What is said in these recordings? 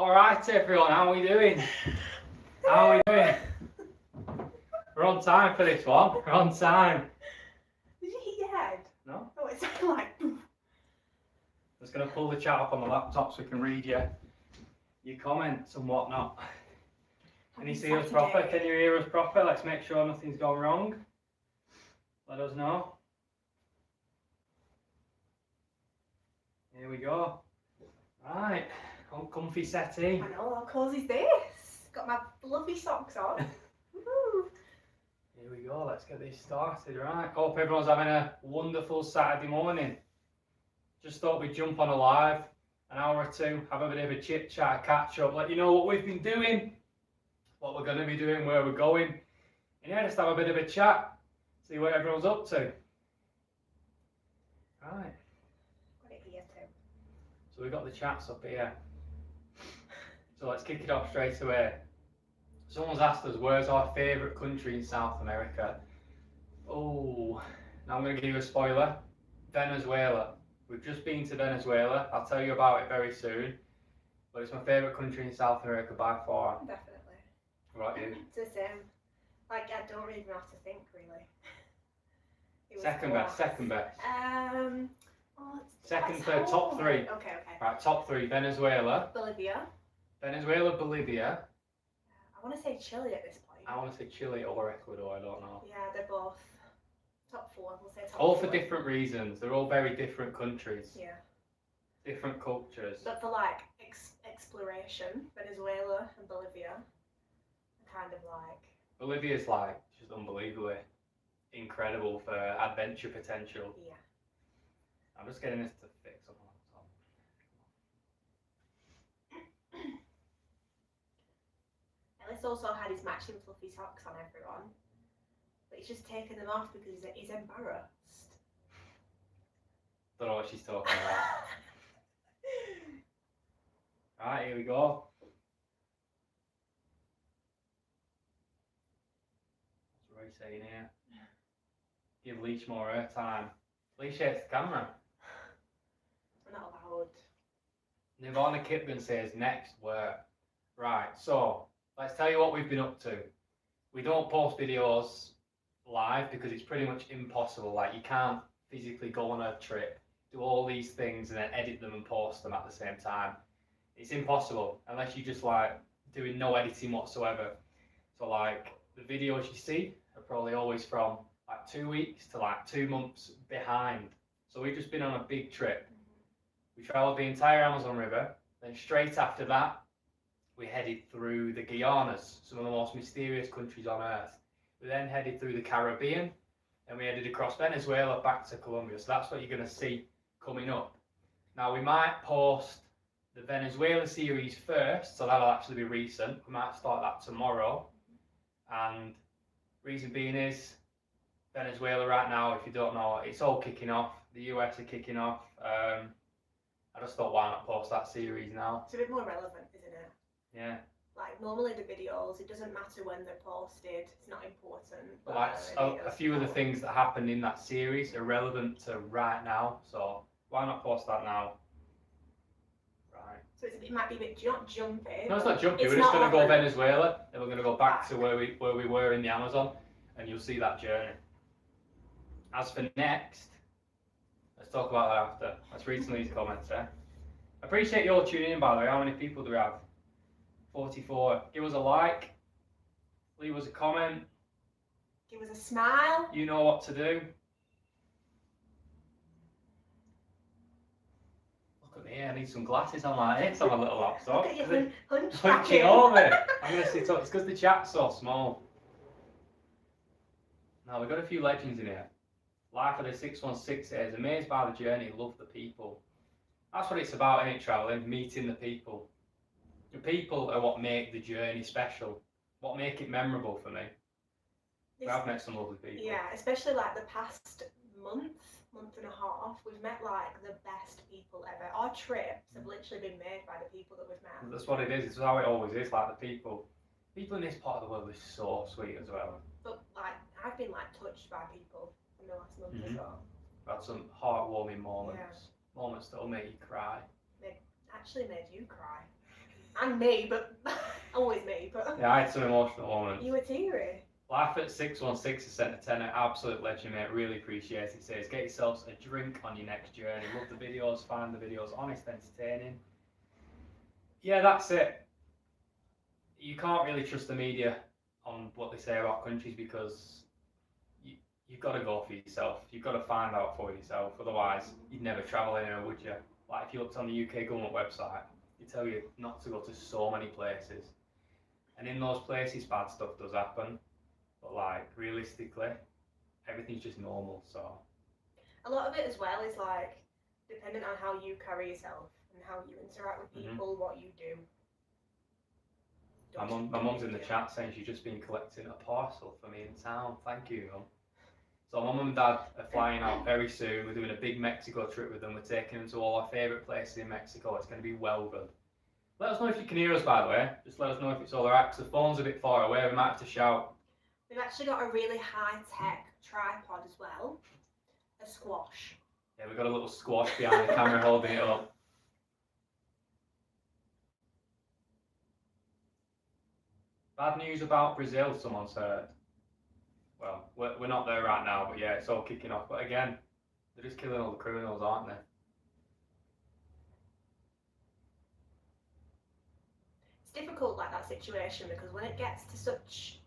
Alright everyone, how are we doing? How are we doing? We're on time for this one. We're on time. Did you hit your head? No? Oh, it sounded like... Just going to pull the chat up on the laptop so we can read your comments and whatnot. Can you see us proper? Can you hear us proper? Let's make sure nothing's gone wrong. Let us know. Here we go. Right, comfy settee. I know, how cosy is this? Got my fluffy socks on. Woo. Here we go, let's get this started. Right, hope everyone's having a wonderful Saturday morning. Just thought we'd jump on a live, an hour or two, have a bit of a chit chat, catch up, let you know what we've been doing, what we're going to be doing, where we're going, and yeah, just have a bit of a chat, see what everyone's up to. Right. Got it here too. So we've got the chats up here. So let's kick it off straight away. Someone's asked us, where's our favourite country in South America? Oh, now I'm going to give you a spoiler. Venezuela. We've just been to Venezuela. I'll tell you about it very soon. But it's my favourite country in South America by far. Definitely. What about you? It's the same. Like, I don't even know how to think, really. Second best. Second, third, top three. Okay. Right, top three. Venezuela. Bolivia. Bolivia. I want to say Chile at this point. I want to say Chile or Ecuador, I don't know. Yeah, they're both top four. We'll say top All four. for different reasons. They're all very different countries. Yeah. Different cultures. But for like exploration, Venezuela and Bolivia are kind of like... Bolivia's like just unbelievably incredible for adventure potential. Yeah. I'm just getting this to fix on the laptop. Ellis also had his matching fluffy socks on, everyone, but he's just taken them off because he's embarrassed. Don't know what she's talking about. Right, here we go. What's Ray saying here? Give Leash more airtime. Leash hates the camera. I'm not allowed. Nirvana Kipman says next where? Right, so let's tell you what we've been up to. We don't post videos live because it's pretty much impossible. Like, you can't physically go on a trip, do all these things and then edit them and post them at the same time. It's impossible unless you just like doing no editing whatsoever. So like the videos you see are probably always from like 2 weeks to like 2 months behind. So we've just been on a big trip. We travelled the entire Amazon River, then straight after that we headed through the Guianas, some of the most mysterious countries on earth. We then headed through the Caribbean and we headed across Venezuela back to Colombia. So that's what you're going to see coming up. Now we might post the Venezuela series first, so that'll actually be recent. We might start that tomorrow. And reason being is Venezuela right now, if you don't know, it's all kicking off. The US are kicking off. I just thought, why not post that series now? It's a bit more relevant, isn't it? Yeah. Like, normally the videos, it doesn't matter when they're posted, it's not important. But like a few of the things that happened in that series are relevant to right now, so why not post that now? Right. So it might be a bit not jumpy. No, it's not jumpy. We're just going to go Venezuela, then we're going to go back to where we were in the Amazon, and you'll see that journey. As for next, let's talk about that after. Let's read some of these comments, eh? Appreciate you all tuning in, by the way. How many people do we have? 44. Give us a like. Leave us a comment. Give us a smile. You know what to do. Look at me, I need some glasses on like this on my little laptop. Look at you hunching over. I'm going to sit up. It's because the chat's so small. Now, we've got a few legends in here. Life of the 616 says, amazed by the journey, love the people. That's what it's about, ain't it, travelling? Meeting the people. The people are what make the journey special, what make it memorable for me. I've met some lovely people. Yeah, especially like the past month and a half, we've met like the best people ever. Our trips have literally been made by the people that we've met. That's what it is. It's how it always is. Like the people in this part of the world are so sweet as well. But like, I've been like touched by people in the last month or so. I've had some heartwarming moments, moments that'll make you cry. They actually made you cry. And me, but always me. But Yeah, I had some emotional moments. you were teary. Life at 616 has sent a tenner. Absolute legend, mate. Really appreciate it. He says, get yourselves a drink on your next journey. Love the videos. Find the videos honest, entertaining. Yeah, that's it. You can't really trust the media on what they say about countries because you've got to go for yourself. You've got to find out for yourself. Otherwise, you'd never travel anywhere, would you? Like if you looked on the UK government website, they tell you not to go to so many places. And in those places, bad stuff does happen. But like realistically, everything's just normal. So a lot of it as well is like dependent on how you carry yourself and how you interact with people, what you do. My mum's in the chat saying she's just been collecting a parcel for me in town. Thank you, Mum. So my mum and dad are flying out very soon. We're doing a big Mexico trip with them. We're taking them to all our favourite places in Mexico. It's going to be well good. Let us know if you can hear us, by the way. Just let us know if it's all right, because the phone's a bit far away. We might have to shout. We've actually got a really high-tech tripod as well. A squash. Yeah, we've got a little squash behind the camera holding it up. Bad news about Brazil, someone said. Well, we're not there right now, but yeah, it's all kicking off. But again, they're just killing all the criminals, aren't they? It's difficult, like that situation, because when it gets to such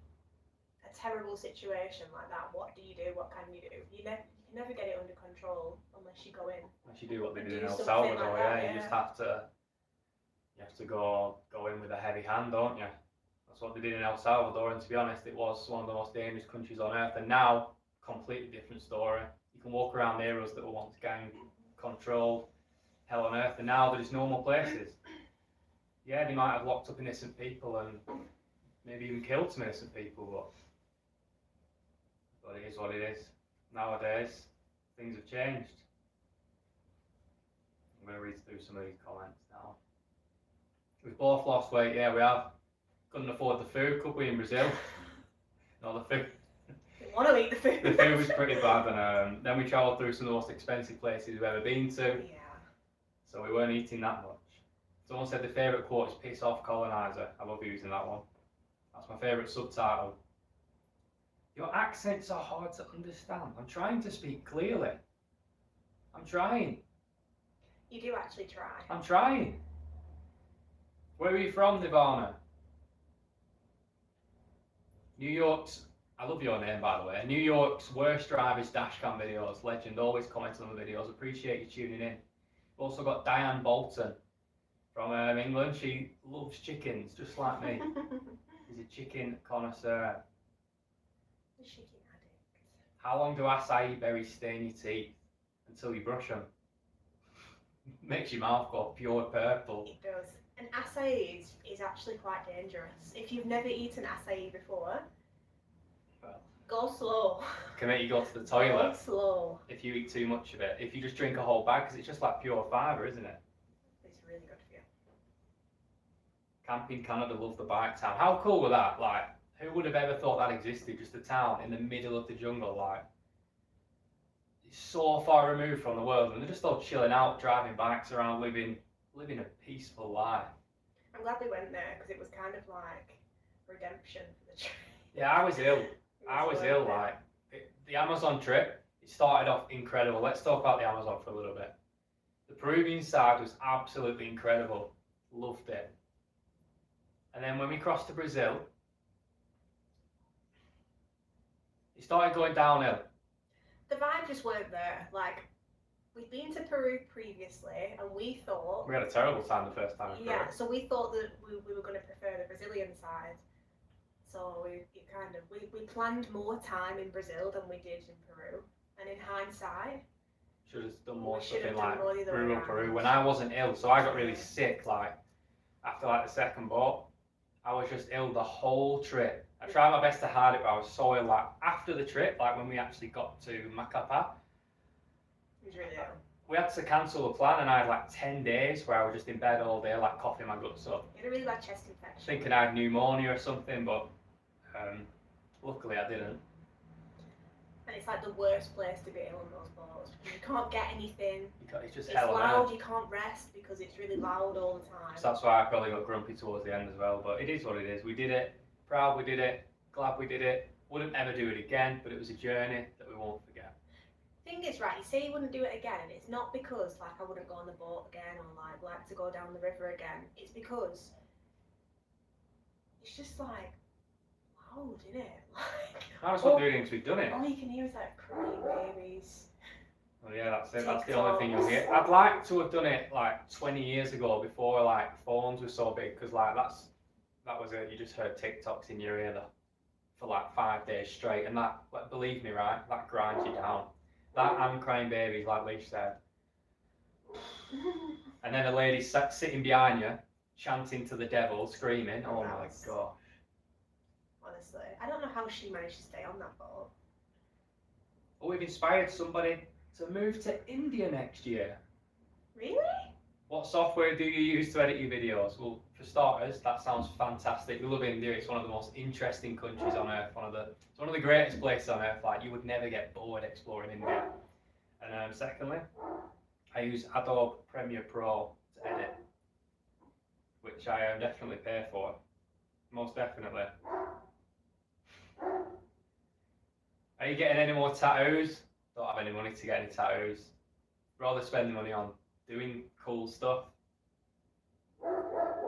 a terrible situation like that, what do you do? What can you do? You can never get it under control unless you go in. Unless you do what they do in El something Salvador, like that, You just have to go in with a heavy hand, don't you? That's what they did in El Salvador, and to be honest, it was one of the most dangerous countries on earth. And now, completely different story. You can walk around areas that were once gang controlled, hell on earth, and now they're just normal places. Yeah, they might have locked up innocent people and maybe even killed some innocent people, but it is what it is. Nowadays, things have changed. I'm going to read through some of these comments now. We've both lost weight, yeah, we have. Couldn't afford the food, could we, in Brazil? No, the food. You want to eat the food. The food was pretty bad, and then we travelled through some of the most expensive places we've ever been to. Yeah. So we weren't eating that much. Someone said the favourite quote is "piss off, coloniser." I love using that one. That's my favourite subtitle. Your accents are hard to understand. I'm trying to speak clearly. I'm trying. You do actually try. I'm trying. Where are you from, Nirvana? New York's, I love your name by the way, New York's worst drivers dashcam videos, legend, always comments on the videos, appreciate you tuning in. We've also got Diane Bolton from England, she loves chickens, just like me. She's a chicken connoisseur. The chicken addict. How long do acai berries stay in your teeth? Until you brush them. Makes your mouth go pure purple. It does. And acai is actually quite dangerous. If you've never eaten acai before, Well, go slow. can make you go to the toilet. Go slow. If you eat too much of it. If you just drink a whole bag, because it's just like pure fibre, isn't it? It's really good for you. Camping Canada, love the bike town. How cool was that? Like, who would have ever thought that existed? Just a town in the middle of the jungle, like. It's so far removed from the world, and they're just all chilling out, driving bikes around, living a peaceful life. I'm glad we went there because it was kind of like redemption for the trip. Yeah, I was ill. Like the Amazon trip, it started off incredible. Let's talk about the Amazon for a little bit. The Peruvian side was absolutely incredible. Loved it. And then when we crossed to Brazil, it started going downhill. The vibe just weren't there. Like, we'd been to Peru previously, and we thought... We had a terrible time the first time in Peru. Yeah, so we thought that we were going to prefer the Brazilian side. So we planned more time in Brazil than we did in Peru. And in hindsight... Should have done more We stuff should have in done like more the other way rural around. Peru. When I wasn't ill, so I got really sick like after like the second boat. I was just ill the whole trip. I tried my best to hide it, but I was so ill. Like after the trip, like when we actually got to Macapá, It was really ill. we had to cancel the plan, and I had like 10 days where I was just in bed all day, like coughing my guts up, You had a really bad chest infection. thinking I had pneumonia or something, but luckily I didn't. And it's like the worst place to be on those boats. You can't get anything. It's just It's hell on loud. earth. You can't rest because it's really loud all the time. So that's why I probably got grumpy towards the end as well. But it is what it is. We did it. Proud we did it. Glad we did it. Wouldn't ever do it again. But it was a journey that we won't forget. Thing is, right, you say you wouldn't do it again, and it's not because like I wouldn't go on the boat again or like to go down the river again. It's because it's just like loud, isn't it? Like I just want to do it because we've done it. all you can hear is like crying babies. Well, yeah, that's it. That's the only thing you'll hear. I'd like to have done it like 20 years ago before like phones were so big, because like that was it. You just heard TikToks in your ear for like 5 days straight, and that, like, believe me, right, that grinds you down. That and crying babies, like Leash said. And then a lady sitting behind you, chanting to the devil, screaming. Oh my gosh. Honestly, I don't know how she managed to stay on that boat. Oh, we've inspired somebody to move to India next year. Really? What software do you use to edit your videos? Well, for starters, that sounds fantastic. We love India. It's one of the most interesting countries on earth. It's one of the greatest places on earth. Like, you would never get bored exploring India. And secondly, I use Adobe Premiere Pro to edit, which I definitely pay for. Most definitely. Are you getting any more tattoos? Don't have any money to get any tattoos. Rather spend the money on doing cool stuff.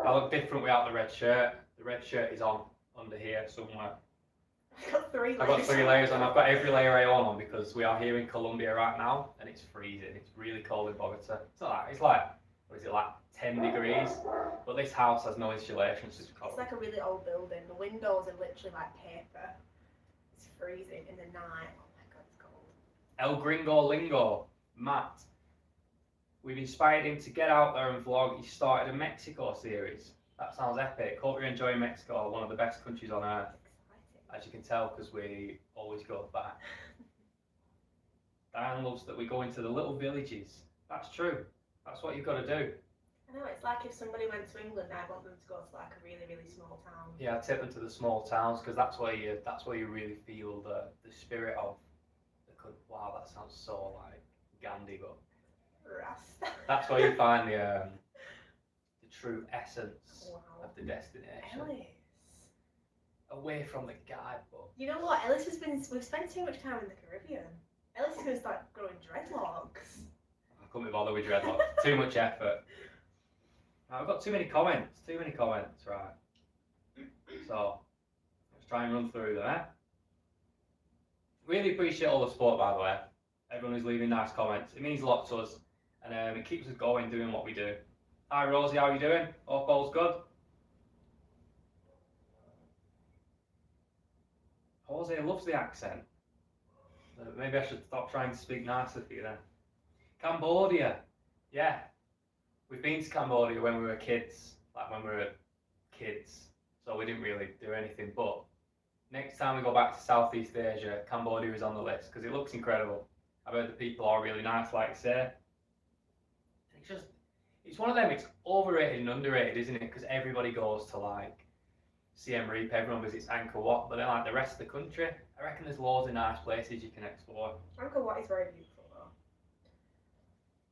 I look different without the red shirt. The red shirt is on under here somewhere. I've got 3 layers. I've got 3 layers on. I've got every layer I own on because we are here in Colombia right now and it's freezing. It's really cold in Bogota. It's like what is it, like 10 degrees? But this house has no insulation, so it's cold. It's like a really old building. The windows are literally like paper. It's freezing in the night. Oh my god, it's cold. El Gringo Lingo, Matt. We've inspired him to get out there and vlog. He started a Mexico series. That sounds epic. Hope you're enjoying Mexico, one of the best countries on earth. Exciting. As you can tell, because we always go back. Diane loves that we go into the little villages. That's true. That's what you've got to do. I know, it's like if somebody went to England, I'd want them to go to like a really, really small town. Yeah, take them to the small towns because that's where you really feel the spirit of the country. Wow, that sounds so like Gandhi, but Rasta. that's where you find the true essence of the destination. Ellis. Away from the guidebook. You know what? We've spent too much time in the Caribbean. Ellis is going to start growing dreadlocks. I couldn't be bothered with dreadlocks. Too much effort. I've got too many comments, right. So, let's try and run through there. Really appreciate all the support, by the way. Everyone who's leaving nice comments. It means a lot to us, and it keeps us going, doing what we do. Hi Rosie, how are you doing? Hope all's good. Jose loves the accent. Maybe I should stop trying to speak nicer for you then. Cambodia. Yeah. We've been to Cambodia when we were kids. So we didn't really do anything. But next time we go back to Southeast Asia, Cambodia is on the list because it looks incredible. I've heard the people are really nice, like I say. It's one of them, it's overrated and underrated, isn't it? Because everybody goes to like Siem Reap, everyone visits Angkor Wat, but then like the rest of the country, I reckon there's loads of nice places you can explore. Angkor Wat is very beautiful though.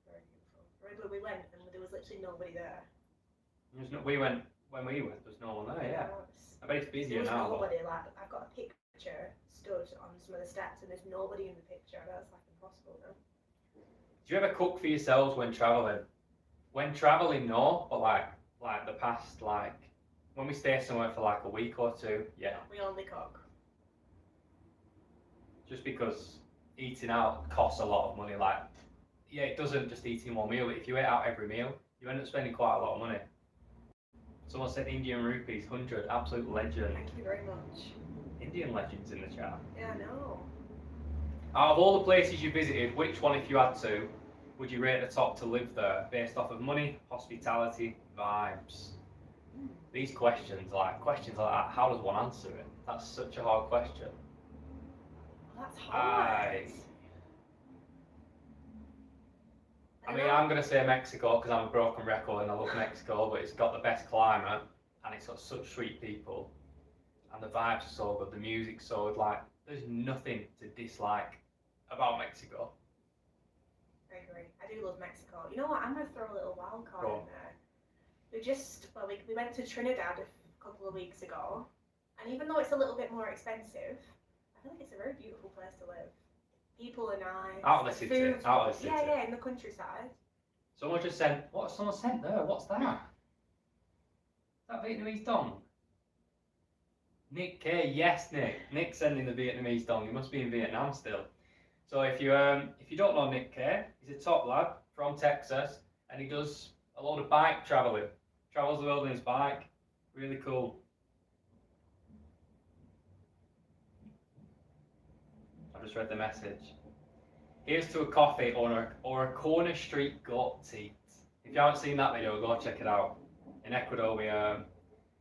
Very beautiful. Remember we went and there was literally nobody there. When we went, there's no one there, yeah. I bet it's busier now. There's nobody, like, I've got a picture stood on some of the steps and there's nobody in the picture. That's like impossible now. Do you ever cook for yourselves when travelling? When travelling, no, but like the past, like, when we stay somewhere for like a week or two, yeah. We only cook. Just because eating out costs a lot of money. Like, yeah, it doesn't just eating one meal, but if you eat out every meal, you end up spending quite a lot of money. Someone said Indian rupees, 100, absolute legend. Thank you very much. Indian legends in the chat. Yeah, I know. Out of all the places you visited, which one, if you had to, would you rate the top to live there, based off of money, hospitality, vibes? These questions like that, how does one answer it? That's such a hard question. Well, that's hard. I mean, I'm going to say Mexico because I'm a broken record and I love Mexico, but it's got the best climate and it's got such sweet people and the vibes are so good, the music's so good, like, there's nothing to dislike about Mexico? I agree. I do love Mexico. You know what? I'm gonna throw a little wild card Go on. in there. We went to Trinidad a couple of weeks ago, and even though it's a little bit more expensive, I feel like it's a very beautiful place to live. People are nice. Out of the city. food's Out of the good. city. Yeah, in the countryside. Someone just sent. What? Someone sent there. What's that? Is that Vietnamese dong? Nick K. Yes, Nick. Nick's sending the Vietnamese dong. He must be in Vietnam still. So if you don't know Nick K, he's a top lad from Texas, and he does a lot of bike traveling. Travels the world on his bike. Really cool. I just read the message. Here's to a coffee or a corner street goat teat. If you haven't seen that video, go check it out. In Ecuador,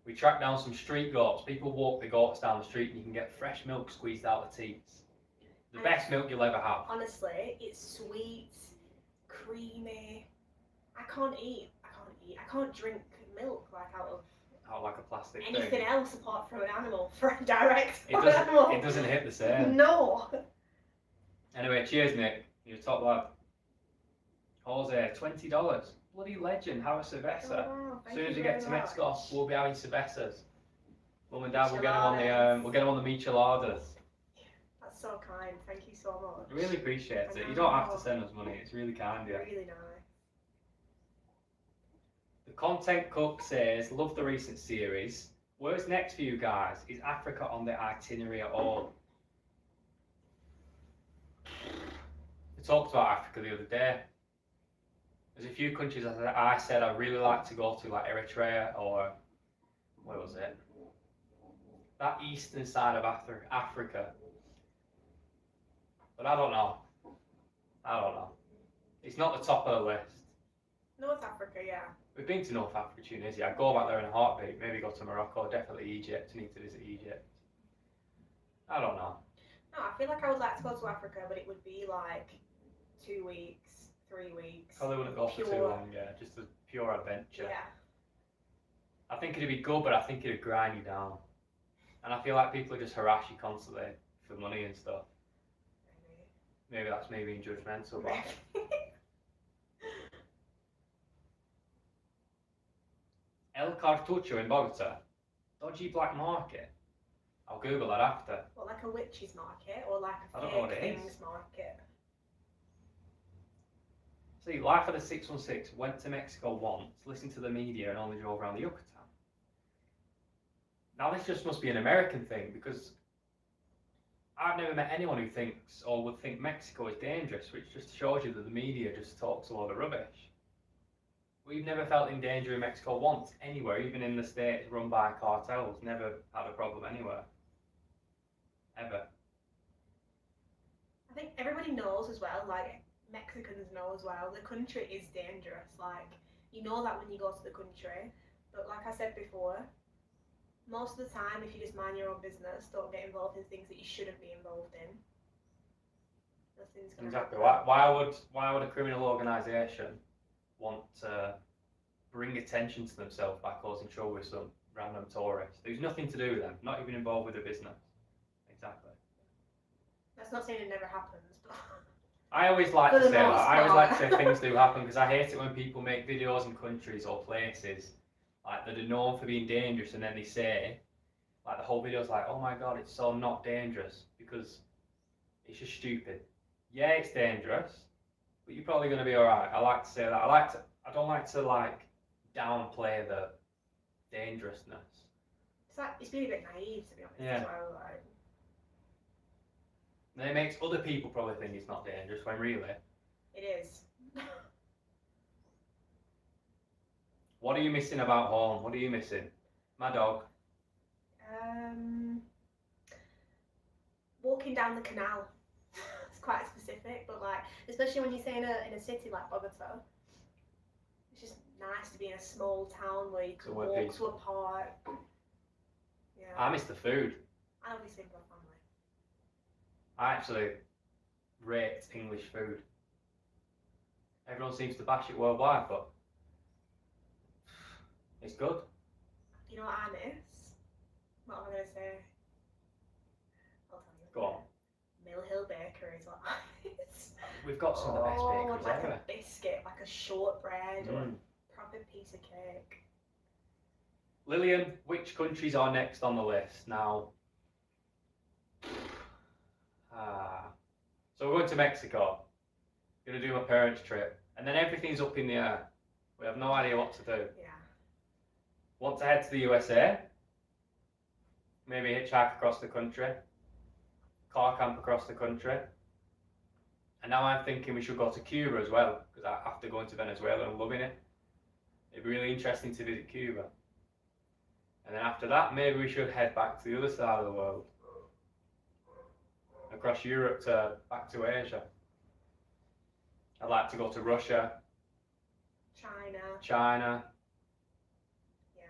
we tracked down some street goats. People walk the goats down the street, and you can get fresh milk squeezed out the teats. The best milk you'll ever have. Honestly, it's sweet, creamy. I can't drink milk like Out like a plastic anything thing. else apart from an animal, from a direct It animal. doesn't hit the same. No. Anyway, cheers, Nick. You're a top lad. Jose, $20. Bloody legend. Have a cerveza. Oh, wow. As soon as we get to Mexico, we'll be having cervezas. Mum and Dad will get them on the micheladas. That's so kind. Thank you so much. I really appreciate it. You don't have to send us money. It's really kind of you. Really nice. The content cook says, love the recent series. Where's next for you guys? Is Africa on the itinerary at all? We talked about Africa the other day. There's a few countries I said I'd really like to go to, like Eritrea or, where was it? That eastern side of Africa. But I don't know. It's not the top of the list. North Africa, yeah. We've been to North Africa, Tunisia. I'd go back there in a heartbeat. Maybe go to Morocco. Definitely Egypt. I need to visit Egypt. I don't know. No, I feel like I would like to go to Africa, but it would be like 2 weeks, 3 weeks. Probably wouldn't go for too long, yeah. Just a pure adventure. Yeah. I think it'd be good, but I think it'd grind you down. And I feel like people just harass you constantly for money and stuff. Maybe that's me being judgmental, but El Cartucho in Bogota. Dodgy black market. I'll Google that after. Well, like a witch's market or like I a don't know what fake it things is. market. See, Life of the 616 went to Mexico once, listened to the media, and only drove around the Yucatan. Now this just must be an American thing, because I've never met anyone who thinks or would think Mexico is dangerous, which just shows you that the media just talks a lot of rubbish. We've never felt in danger in Mexico once, anywhere, even in the states run by cartels. Never had a problem anywhere. Ever. I think everybody knows as well, like Mexicans know as well, the country is dangerous. Like, you know that when you go to the country. But like I said before, most of the time, if you just mind your own business, don't get involved in things that you shouldn't be involved in. Nothing's gonna Exactly. happen. Why would a criminal organisation want to bring attention to themselves by causing trouble with some random tourist who's nothing to do with them, not even involved with their business? Exactly. That's not saying it never happens, but I always like For to the say that. most I always like to say part. things do happen, because I hate it when people make videos in countries or places like that are known for being dangerous, and then they say, like, the whole video's like, oh my god, it's so not dangerous, because it's just stupid. Yeah, it's dangerous, but you're probably going to be alright. I like to say that. I don't like to like downplay the dangerousness. it's really a bit naive, to be honest, Yeah. as well. Like, And it makes other people probably think it's not dangerous, when really, it is. what are you missing about home? What are you missing? My dog. Walking down the canal. It's quite specific, but like, especially when you say in a city like Bogota, it's just nice to be in a small town where you can Somewhere walk peaceful. to a park. Yeah. I miss the food. I obviously love family. I actually rate English food. Everyone seems to bash it worldwide, but it's good. You know what I miss? What am I going to say? I'll tell you. Go on. Mill Hill Bakery is what I miss. We've got some of the best Oh, bakeries like ever. a biscuit, like a shortbread, or Mm. a proper piece of cake. Lillian, which countries are next on the list now? So we're going to Mexico. Going to do my parents' trip, and then everything's up in the air. We have no idea what to do. Yeah. Want to head to the USA? Maybe hitchhike across the country, car camp across the country. And now I'm thinking we should go to Cuba as well, because after going to Venezuela and loving it, it'd be really interesting to visit Cuba. And then after that, maybe we should head back to the other side of the world, across Europe to back to Asia. I'd like to go to Russia, China, Yeah.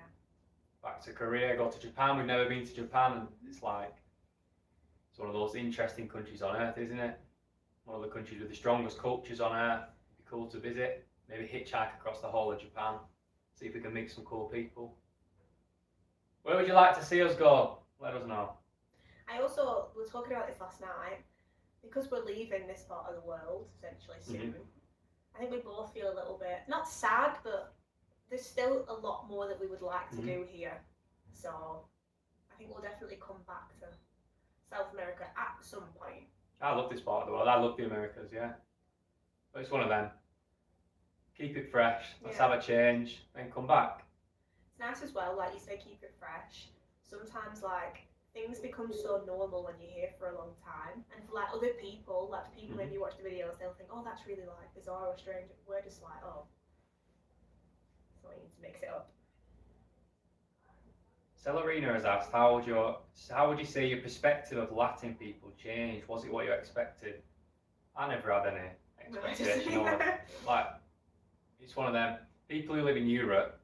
back to Korea, go to Japan. We've never been to Japan, and it's one of those interesting countries on earth, isn't it? One of the countries with the strongest cultures on earth. It'd be cool to visit. Maybe hitchhike across the whole of Japan, see if we can meet some cool people. Where would you like to see us go? Let us know. I also, we were talking about this last night, because we're leaving this part of the world essentially soon. I think we both feel a little bit, not sad, but there's still a lot more that we would like to do here. So I think we'll definitely come back to South America at some point. I love this part of the world. I love the Americas, yeah. But it's one of them. Keep it fresh. Let's have a change, then come back. It's nice as well, like you say, keep it fresh. Sometimes like things become so normal when you're here for a long time, and for like other people, maybe watch the videos, they'll think, oh, that's really like bizarre or strange. We're just like, oh, so we need to mix it up. Celerina has asked, how would you say your perspective of Latin people changed? Was it what you expected? I never had any expectation. Like, it's one of them. People who live in Europe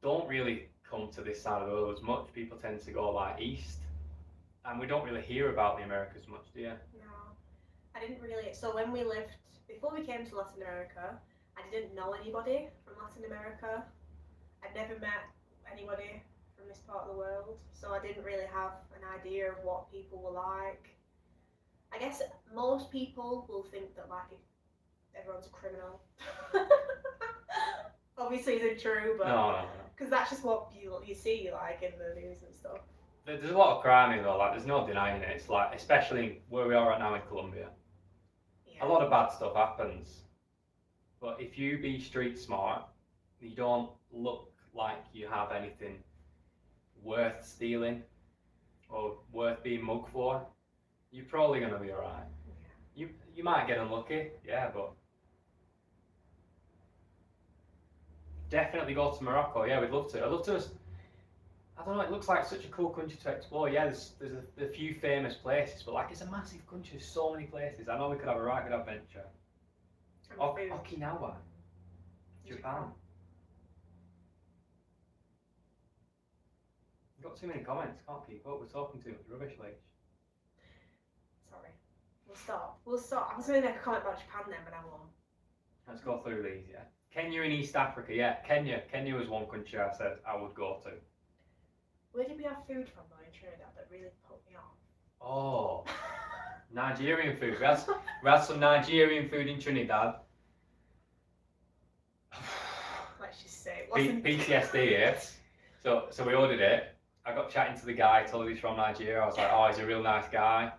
don't really come to this side of the world as much. People tend to go like east, and we don't really hear about the Americas much, do you? No, I didn't really. So when we lived, before we came to Latin America, I didn't know anybody from Latin America. I'd never met anybody from this part of the world, so I didn't really have an idea of what people were like. I guess most people will think that like everyone's a criminal. Obviously isn't true, but no. Because that's just what you see like in the news and stuff. There's a lot of crime here though, like there's no denying it. It's like, especially where we are right now in Colombia, a lot of bad stuff happens. But if you be street smart, you don't look like you have anything worth stealing or worth being mugged for, you're probably going to be alright. Yeah. You might get unlucky, yeah, but definitely go to Morocco. Yeah, we'd love to. I'd love to. I don't know. It looks like such a cool country to explore. Yeah, there's a few famous places, but like it's a massive country. There's so many places. I know we could have a right good adventure. Okinawa, Japan. We've got too many comments. Can't keep up. We're talking too much rubbish, Leach. Sorry. We'll stop. I was going to make a comment about Japan then, but I won't. Let's go through these. Yeah. Kenya in East Africa. Yeah, Kenya was one country I said I would go to. Where did we have food from though in Trinidad that really put me off? Oh, Nigerian food. We had some Nigerian food in Trinidad. Let's just say it wasn't PTSD, yes. So we ordered it. I got chatting to the guy, told him he's from Nigeria. I was like, oh, he's a real nice guy.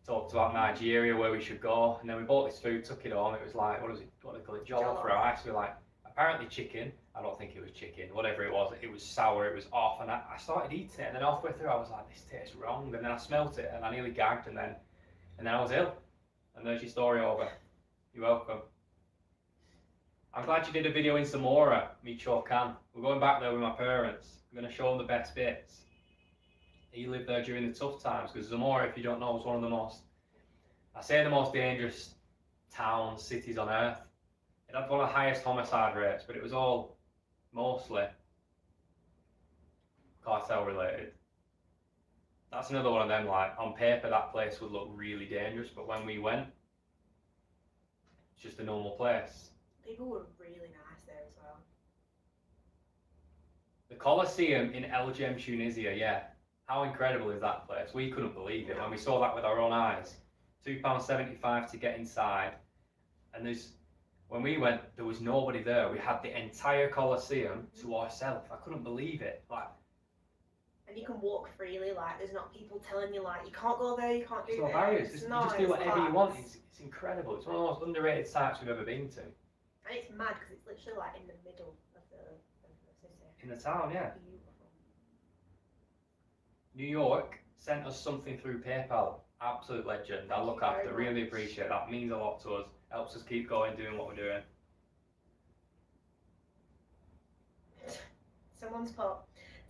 Talked about Nigeria, where we should go, and then we bought this food, took it home. It was like, what do they call it? Jollof rice. We were like, apparently chicken. I don't think it was chicken. Whatever it was sour. It was off, and I started eating it, and then halfway through I was like, this tastes wrong. And then I smelt it, and I nearly gagged, and then I was ill. And there's your story over. You're welcome. I'm glad you did a video in Zamora, Michoacan. We're going back there with my parents. We're going to show them the best bits. He lived there during the tough times, because Zamora, if you don't know, was one of the most dangerous towns, cities on earth. It had one of the highest homicide rates, but it was all mostly cartel related. That's another one of them, like, on paper that place would look really dangerous, but when we went, it's just a normal place. People were really nice there as well. The Colosseum in El Jem, Tunisia, yeah. How incredible is that place? We couldn't believe it when we saw that with our own eyes. £2.75 to get inside. And when we went, there was nobody there. We had the entire Colosseum to ourselves. I couldn't believe it. Like, and you can walk freely. Like, there's not people telling you like you can't go there, you can't do no this. barriers. You just do whatever you want. It's It's incredible. It's one of the most underrated sites we've ever been to. And it's mad because it's literally like in the middle of the city. In the town, yeah. Beautiful. New York sent us something through PayPal. Absolute legend. I'll look Thank you after. very Really much. appreciate that. Means a lot to us. Helps us keep going, doing what we're doing. Someone's put,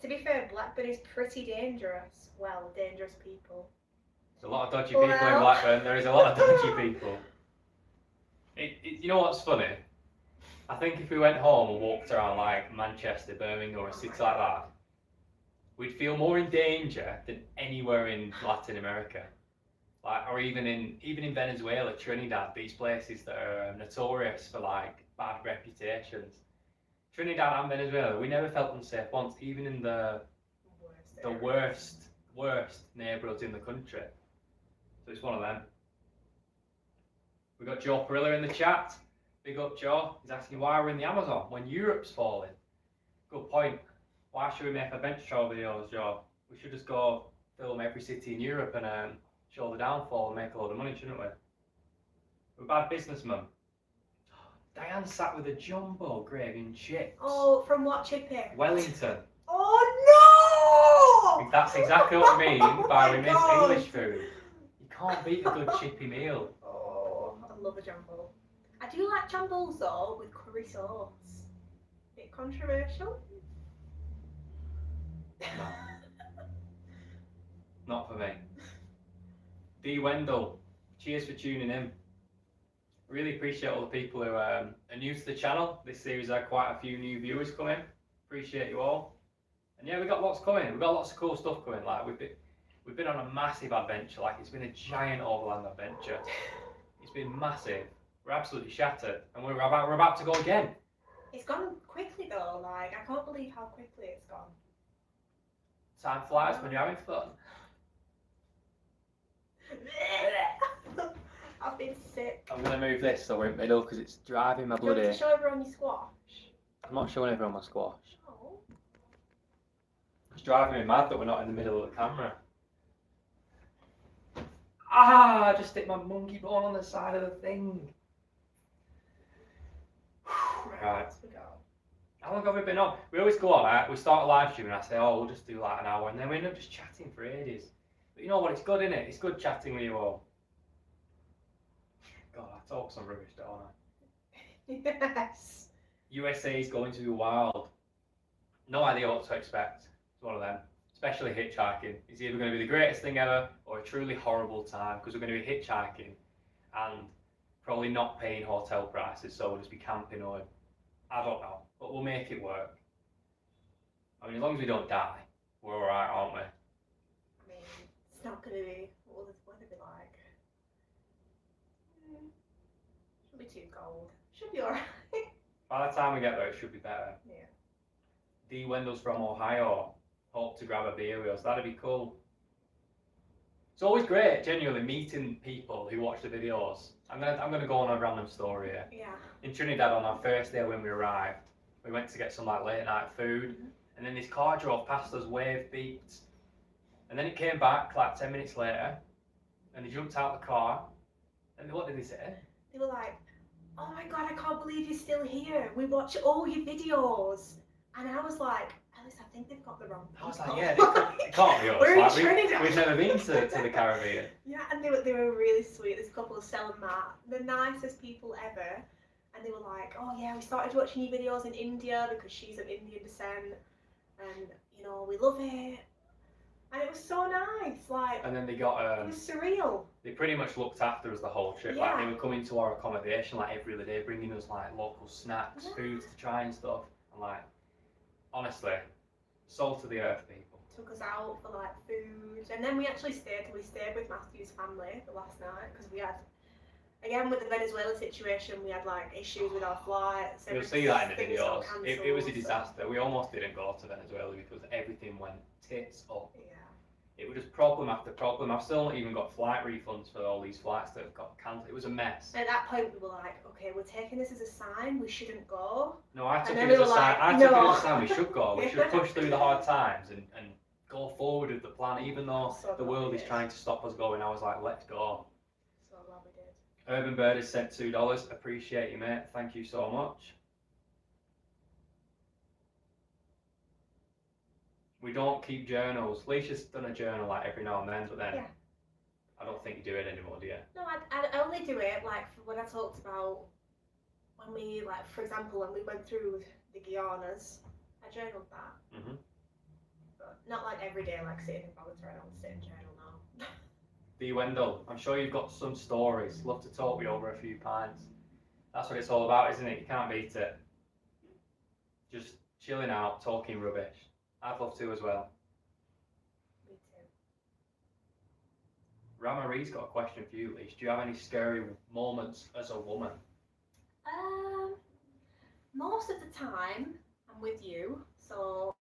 to be fair, Blackburn is pretty dangerous. Well, dangerous people. There's a lot of dodgy people in Blackburn. There is a lot of dodgy people. You know what's funny? I think if we went home and walked around like Manchester, Birmingham, or a city like that, we'd feel more in danger than anywhere in Latin America. Like, or even in Venezuela, Trinidad, these places that are notorious for like bad reputations. Trinidad and Venezuela, we never felt unsafe once, even in the worst neighbourhoods in the country. So it's one of them. We got Joe Perilla in the chat. Big up Joe. He's asking why we're in the Amazon when Europe's falling. Good point. Why should we make adventure travel videos, Joe? We should just go film every city in Europe and show the downfall and make a load of money, shouldn't we? We're bad businessmen. Diane sat with a jumbo gravy and chips. Oh, from what chippy? Wellington. Oh no! That's exactly what I mean by we miss God. English food. You can't beat a good chippy meal. Oh, I love a jumbo. I do like jambos though with curry sauce. Bit controversial. No. Not for me. D. Wendell, cheers for tuning in. Really appreciate all the people who are new to the channel. This series had quite a few new viewers coming. Appreciate you all. And yeah, we got lots coming. We've got lots of cool stuff coming. Like we've been on a massive adventure. Like it's been a giant overland adventure. It's been massive. We're absolutely shattered, and we're about to go again. It's gone quickly though. Like I can't believe how quickly it's gone. Time flies when you're having fun. I've been sick. I'm gonna move this so we're in the middle because it's driving my Do you want bloody. to show everyone your squash? I'm not showing everyone my squash. Oh. It's driving me mad that we're not in the middle of the camera. Ah! I just hit my monkey bone on the side of the thing. Right. We go. How long have we been on? We always go on, right? We start a live stream and I say, oh, we'll just do like an hour, and then we end up just chatting for ages. But you know what? It's good, innit? It's good chatting with you all. God, I talk some rubbish, don't I? Yes. USA is going to be wild. No idea what to expect. It's one of them. Especially hitchhiking. It's either going to be the greatest thing ever or a truly horrible time because we're going to be hitchhiking and probably not paying hotel prices, so we'll just be camping or I don't know, but we'll make it work. I mean, as long as we don't die, we're alright, aren't we? I mean, it's not going to be. What will this weather be like? Should be too cold. Should be alright. By the time we get there, it should be better. Yeah. D. Wendell's from Ohio. Hope to grab a beer with us. That'd be cool. It's always great, genuinely, meeting people who watch the videos. I'm gonna go on a random story here. Yeah. In Trinidad, on our first day when we arrived, we went to get some like late night food, and then this car drove past us, wave beeped, and then it came back like 10 minutes later, and they jumped out the car, and what did they say? They were like, "Oh my god, I can't believe you're still here. We watch all your videos." And I was like, "Alice, I think they've got the wrong people." I was like, yeah, it can't be us. We're in Like, Trinidad. we've never been to the Caribbean. Yeah, and they were really sweet. This couple, Stella and Matt, the nicest people ever. And they were like, "Oh yeah, we started watching your videos in India because she's of Indian descent, and you know we love it." And it was so nice, like And then they got it was surreal. they pretty much looked after us the whole trip. Yeah. Like they were coming to our accommodation like every other day, bringing us like local snacks, Yeah. foods to try and stuff. And like, honestly, salt of the earth people. Took us out for like food, and then we actually stayed with Matthew's family the last night because we had, again with the Venezuela situation, we had like issues with our flights. You'll see that in the things got videos. It was a cancelled, so- disaster. We almost didn't go to Venezuela because everything went tits up. Yeah. It was just problem after problem. I've still not even got flight refunds for all these flights that have got cancelled. It was a mess. At that point, we were like, okay, we're taking this as a sign we shouldn't go. No, I took And it then as we a were sign. like, I took it no. as a sign we should go. We should push through the hard times and go forward with the plan, even though So the glad world we is did. trying to stop us going. I was like, let's go. So glad we did. Urban Bird has sent $2. Appreciate you, mate. Thank you so much. We don't keep journals. Leisha's done a journal like every now and then, but then Yeah. I don't think you do it anymore, do you? No, I only do it like when I talked about when we, like, for example, when we went through the Guianas, I journaled that. Mhm. But not like every day, like sitting in Ballantyre, I don't sit and journal now. D. Wendell, I'm sure you've got some stories. Love to talk with you over a few pints. That's what it's all about, isn't it? You can't beat it. Just chilling out, talking rubbish. I'd love to as well. Me too. Ramarie's got a question for you, Leash. Do you have any scary moments as a woman? Most of the time, I'm with you. So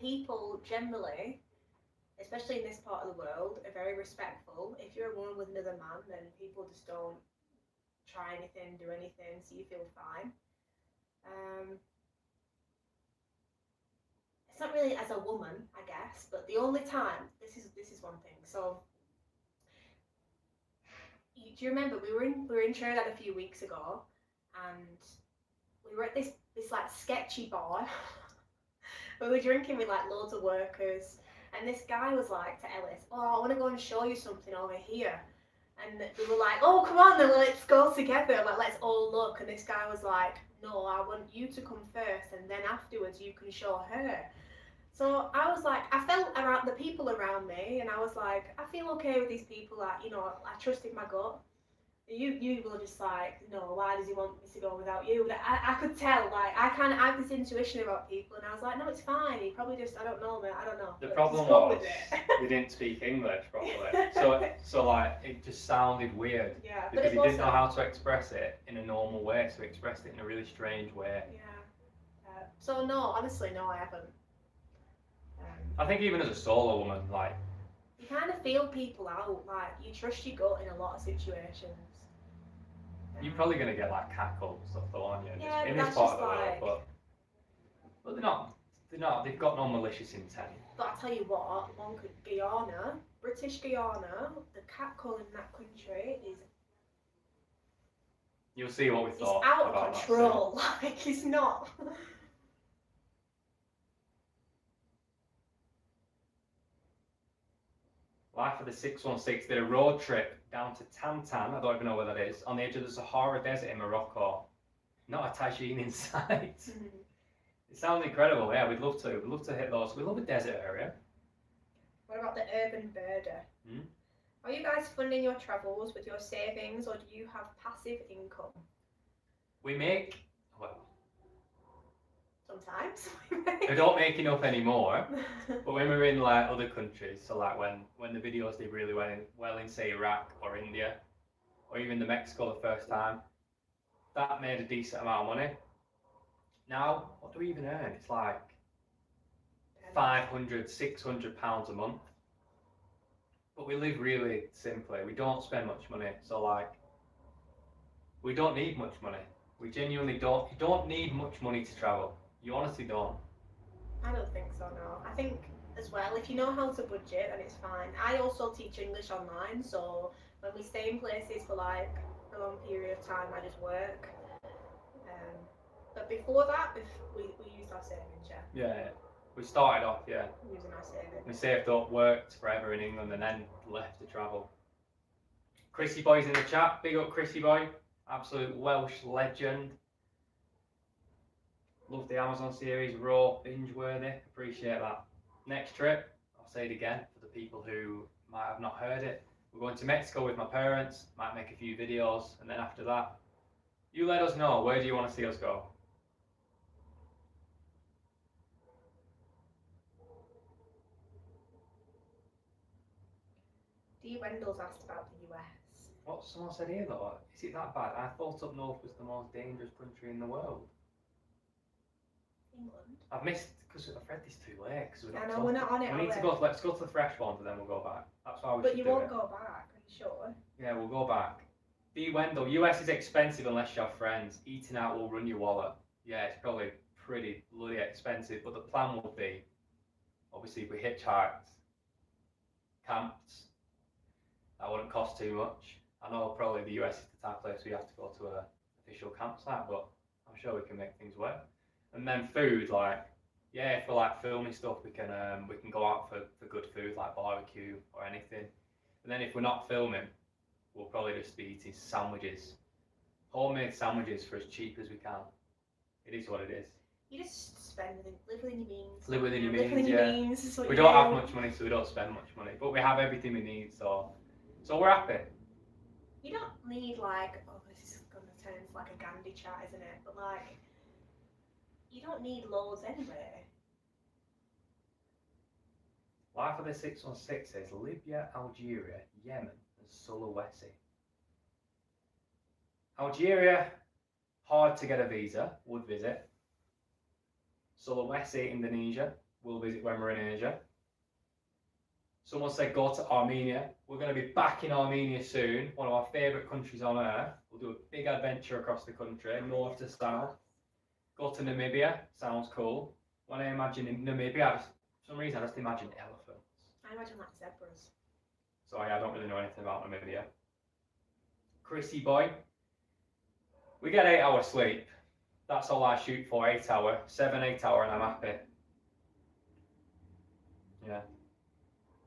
people generally, especially in this part of the world, are very respectful. If you're a woman with another man, then people just don't try anything, do anything, so you feel fine. It's not really as a woman, I guess, but the only time, this is one thing. So, do you remember we were in Trinidad a few weeks ago, and we were at this like sketchy bar. We were drinking with like loads of workers, and this guy was like to Ellis, "Oh, I want to go and show you something over here." And we were like, "Oh, come on, then let's go together. Like, let's all look." And this guy was like, "No, I want you to come first, and then afterwards you can show her." So I was like, I felt around the people around me, and I was like, I feel okay with these people. Like, you know, I trusted my gut. You were just like, no, why does he want me to go without you? But I could tell, like, I kind of have this intuition about people, and I was like, no, it's fine. He probably just, I don't know, man, I don't know. The But problem just go was with it. we didn't speak English properly, so like it just sounded weird Yeah, but because it he didn't know wasn't. how to express it in a normal way, so he expressed it in a really strange way. Yeah. So no, honestly, no, I haven't. I think even as a solo woman, like You kind of feel people out, like you trust your gut in a lot of situations. you're probably gonna get like cackle and stuff though, aren't you? Yeah, In but this that's part just of the like. world, but they're not. They've got no malicious intent. But I tell you what, Guyana, British Guyana, the catcall in that country is You'll see what we it's thought out about of that control. Like it's not. Life of the 616 did a road trip down to Tantan, I don't even know where that is, on the edge of the Sahara Desert in Morocco. Not a tagine in sight. It sounds incredible, yeah, we'd love to. We'd love to hit those. We love a desert area. What about the urban birder? Are you guys funding your travels with your savings, or do you have passive income? We make, well, Sometimes. we don't make enough anymore, but when we're in like other countries, so like when the videos did really well in say Iraq or India, or even the Mexico the first time, that made a decent amount of money. Now, what do we even earn? It's like 500, 600 pounds a month. But we live really simply. We don't spend much money. So like, we don't need much money. We genuinely don't. You don't need much money to travel. You honestly don't. I don't think so, no. I think as well, if you know how to budget, then it's fine. I also teach English online, so when we stay in places for like a long period of time, I just work. But before that, we used our savings, yeah. Yeah. We started off, yeah. Using our savings. We saved up, worked forever in England, and then left to travel. Chrissy Boy's in the chat. Big up Chrissy Boy. Absolute Welsh legend. Love the Amazon series, raw, binge-worthy. Appreciate that. Next trip, I'll say it again for the people who might have not heard it. We're going to Mexico with my parents. Might make a few videos, and then after that, you let us know. Where do you want to see us go? D. Wendell's asked about the US. What someone said here though, is it that bad? I thought up north was the most dangerous country in the world. England. I've missed because I've read this too late. Because I know we're not on it. We need to go. Let's go to the fresh ones and then we'll go back. That's why we But should you do won't it. go back, are you sure? Yeah, we'll go back. D. Wendell, US is expensive unless you have friends. Eating out will run your wallet. Yeah, it's probably pretty bloody expensive, but the plan will be, obviously, if we hitchhiked, camped, that wouldn't cost too much. I know probably the US is the type of place we have to go to an official campsite, but I'm sure we can make things work. And then food, like, yeah, if we're like filming stuff, we can go out for good food like barbecue or anything. And then if we're not filming, we'll probably just be eating sandwiches, homemade sandwiches for as cheap as we can. It is what it is. You just live within your means. Live within your Live means, within your yeah. means. Is what We you don't do. have much money, so we don't spend much money, but we have everything we need, so we're happy. You don't need like, oh, this is gonna turn into like a Gandhi chat, isn't it? But like, you don't need loads anyway. Life of the 616 says Libya, Algeria, Yemen, and Sulawesi. Algeria, hard to get a visa, would visit. Sulawesi, Indonesia, we'll visit when we're in Asia. Someone said go to Armenia. We're going to be back in Armenia soon, one of our favourite countries on earth. We'll do a big adventure across the country, north to south. Go to Namibia, sounds cool. When I imagine in Namibia, for some reason I just imagine elephants. I imagine like zebras. Sorry, I don't really know anything about Namibia. Chrissy boy, we get 8 hours sleep. That's all I shoot for, 8 hour, 7-8 hour, and I'm happy. Yeah.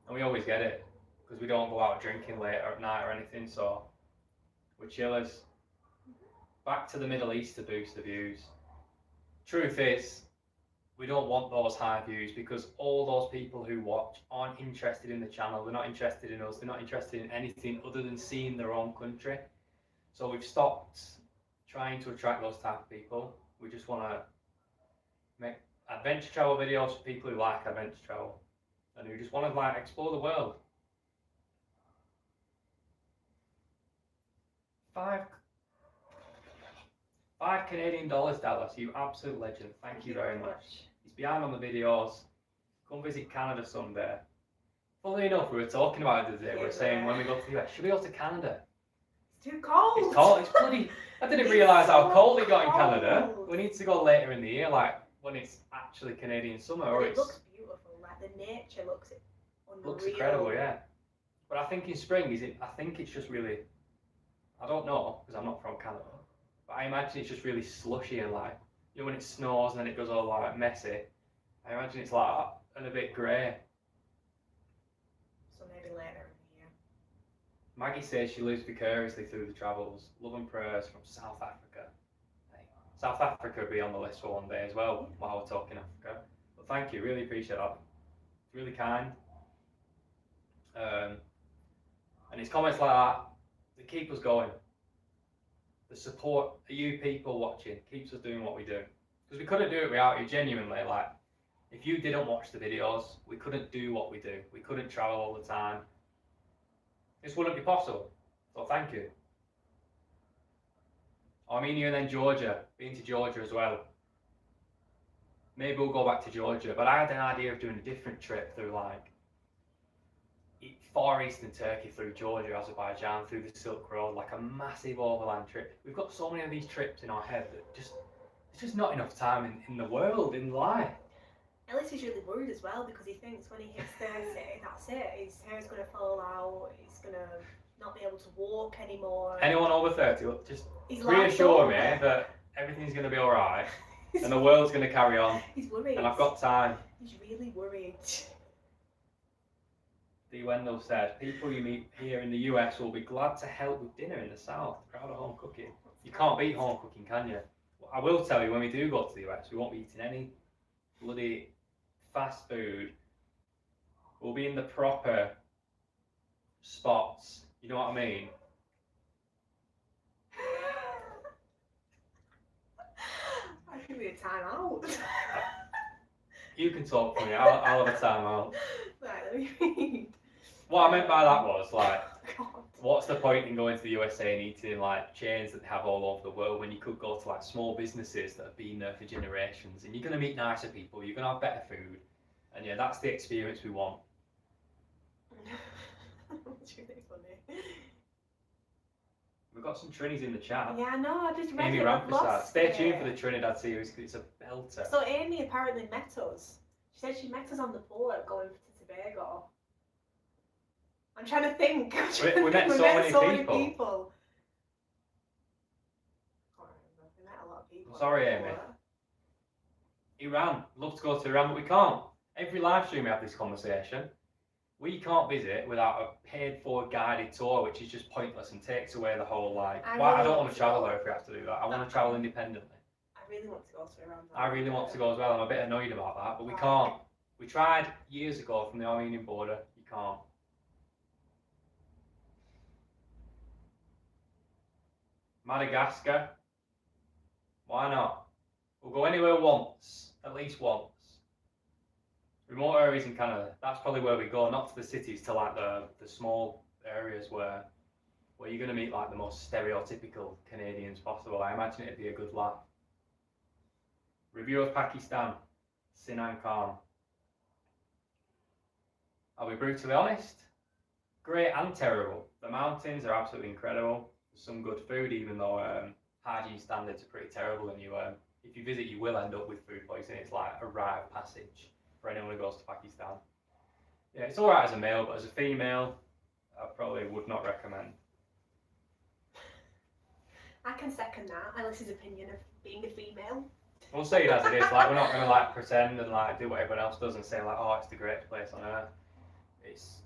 And we always get it, because we don't go out drinking later at night or anything, so we're chillers. Back to the Middle East to boost the views. Truth is, we don't want those high views because all those people who watch aren't interested in the channel, they're not interested in us, they're not interested in anything other than seeing their own country. So we've stopped trying to attract those type of people. We just want to make adventure travel videos for people who like adventure travel and who just want to like explore the world. 5 Canadian dollars, Dallas, you absolute legend. Thank you very much. He's behind on the videos. Come visit Canada someday. Funnily enough, we were talking about it today. We were saying when we go to the US, should we go to Canada? It's too cold. It's cold. It's bloody. I didn't realise how cold it got in Canada. We need to go later in the year, like when it's actually Canadian summer, or it looks beautiful. Like the nature looks unreal. Looks incredible, yeah. But I think in spring, I think it's just really. I don't know because I'm not from Canada. But I imagine it's just really slushy and like, you know, when it snows and then it goes all like messy. I imagine it's like that and a bit grey. So maybe later in the year. Maggie says she lives vicariously through the travels. Love and prayers from South Africa. Hey, South Africa will be on the list for one day as well while we're talking Africa. But thank you, really appreciate that. It's really kind. And it's comments like that that keep us going. The support of you people watching keeps us doing what we do. Because we couldn't do it without you, genuinely. Like, if you didn't watch the videos, we couldn't do what we do. We couldn't travel all the time. This wouldn't be possible. So thank you. Armenia and then Georgia. Been to Georgia as well. Maybe we'll go back to Georgia. But I had an idea of doing a different trip through like far eastern Turkey, through Georgia, Azerbaijan, through the Silk Road, like a massive overland trip. We've got so many of these trips in our head that there's just not enough time in the world, in life. Ellis is really worried as well because he thinks when he hits 30, that's it. His hair's going to fall out, he's going to not be able to walk anymore. Anyone over 30, look, just His reassure me that everything's going to be alright and the world's going to carry on. He's worried. And I've got time. He's really worried. D. Wendell said, people you meet here in the US will be glad to help with dinner in the South. Proud of home cooking. You can't beat home cooking, can you? I will tell you, when we do go to the US, we won't be eating any bloody fast food. We'll be in the proper spots. You know what I mean? I give you a time out. You can talk for me. I'll have a time out. Right, let me read. What I meant by that was like, God. What's the point in going to the USA and eating like chains that they have all over the world when you could go to like small businesses that have been there for generations, and you're going to meet nicer people, you're going to have better food, and yeah, that's the experience we want. It's really funny. We've got some Trinis in the chat. Yeah, I know, I just read Amy it. I've Rampersad. lost Stay it. tuned for the Trinidad series because it's a belter. So Amy apparently met us. She said she met us on the port going to Tobago. I'm trying to think. We met so many people. We met a lot of people. Sorry, Amy. Iran. Love to go to Iran, but we can't. Every live stream we have this conversation. We can't visit without a paid-for guided tour, which is just pointless and takes away the whole like. I don't want to travel there if we have to do that. I want to travel independently. I really want to go to Iran. I really want to go as well. I'm a bit annoyed about that, but we can't. We tried years ago from the Armenian border. You can't. Madagascar. Why not? We'll go anywhere once, at least once. Remote areas in Canada, that's probably where we go, not to the cities, to like the small areas where you're going to meet like the most stereotypical Canadians possible. I imagine it'd be a good laugh. Review of Pakistan, Sinan Khan. I'll be brutally honest, great and terrible. The mountains are absolutely incredible. There's some good food, even though hygiene standards are pretty terrible, and if you visit, you will end up with food poisoning. It's like a rite of passage for anyone who goes to Pakistan. Yeah, it's alright as a male, but as a female, I probably would not recommend. I can second that, Alice's opinion of being a female. We'll say it as it is. Like, we're not going to like pretend and like do what everyone else does and say like, oh, it's the greatest place on earth. It's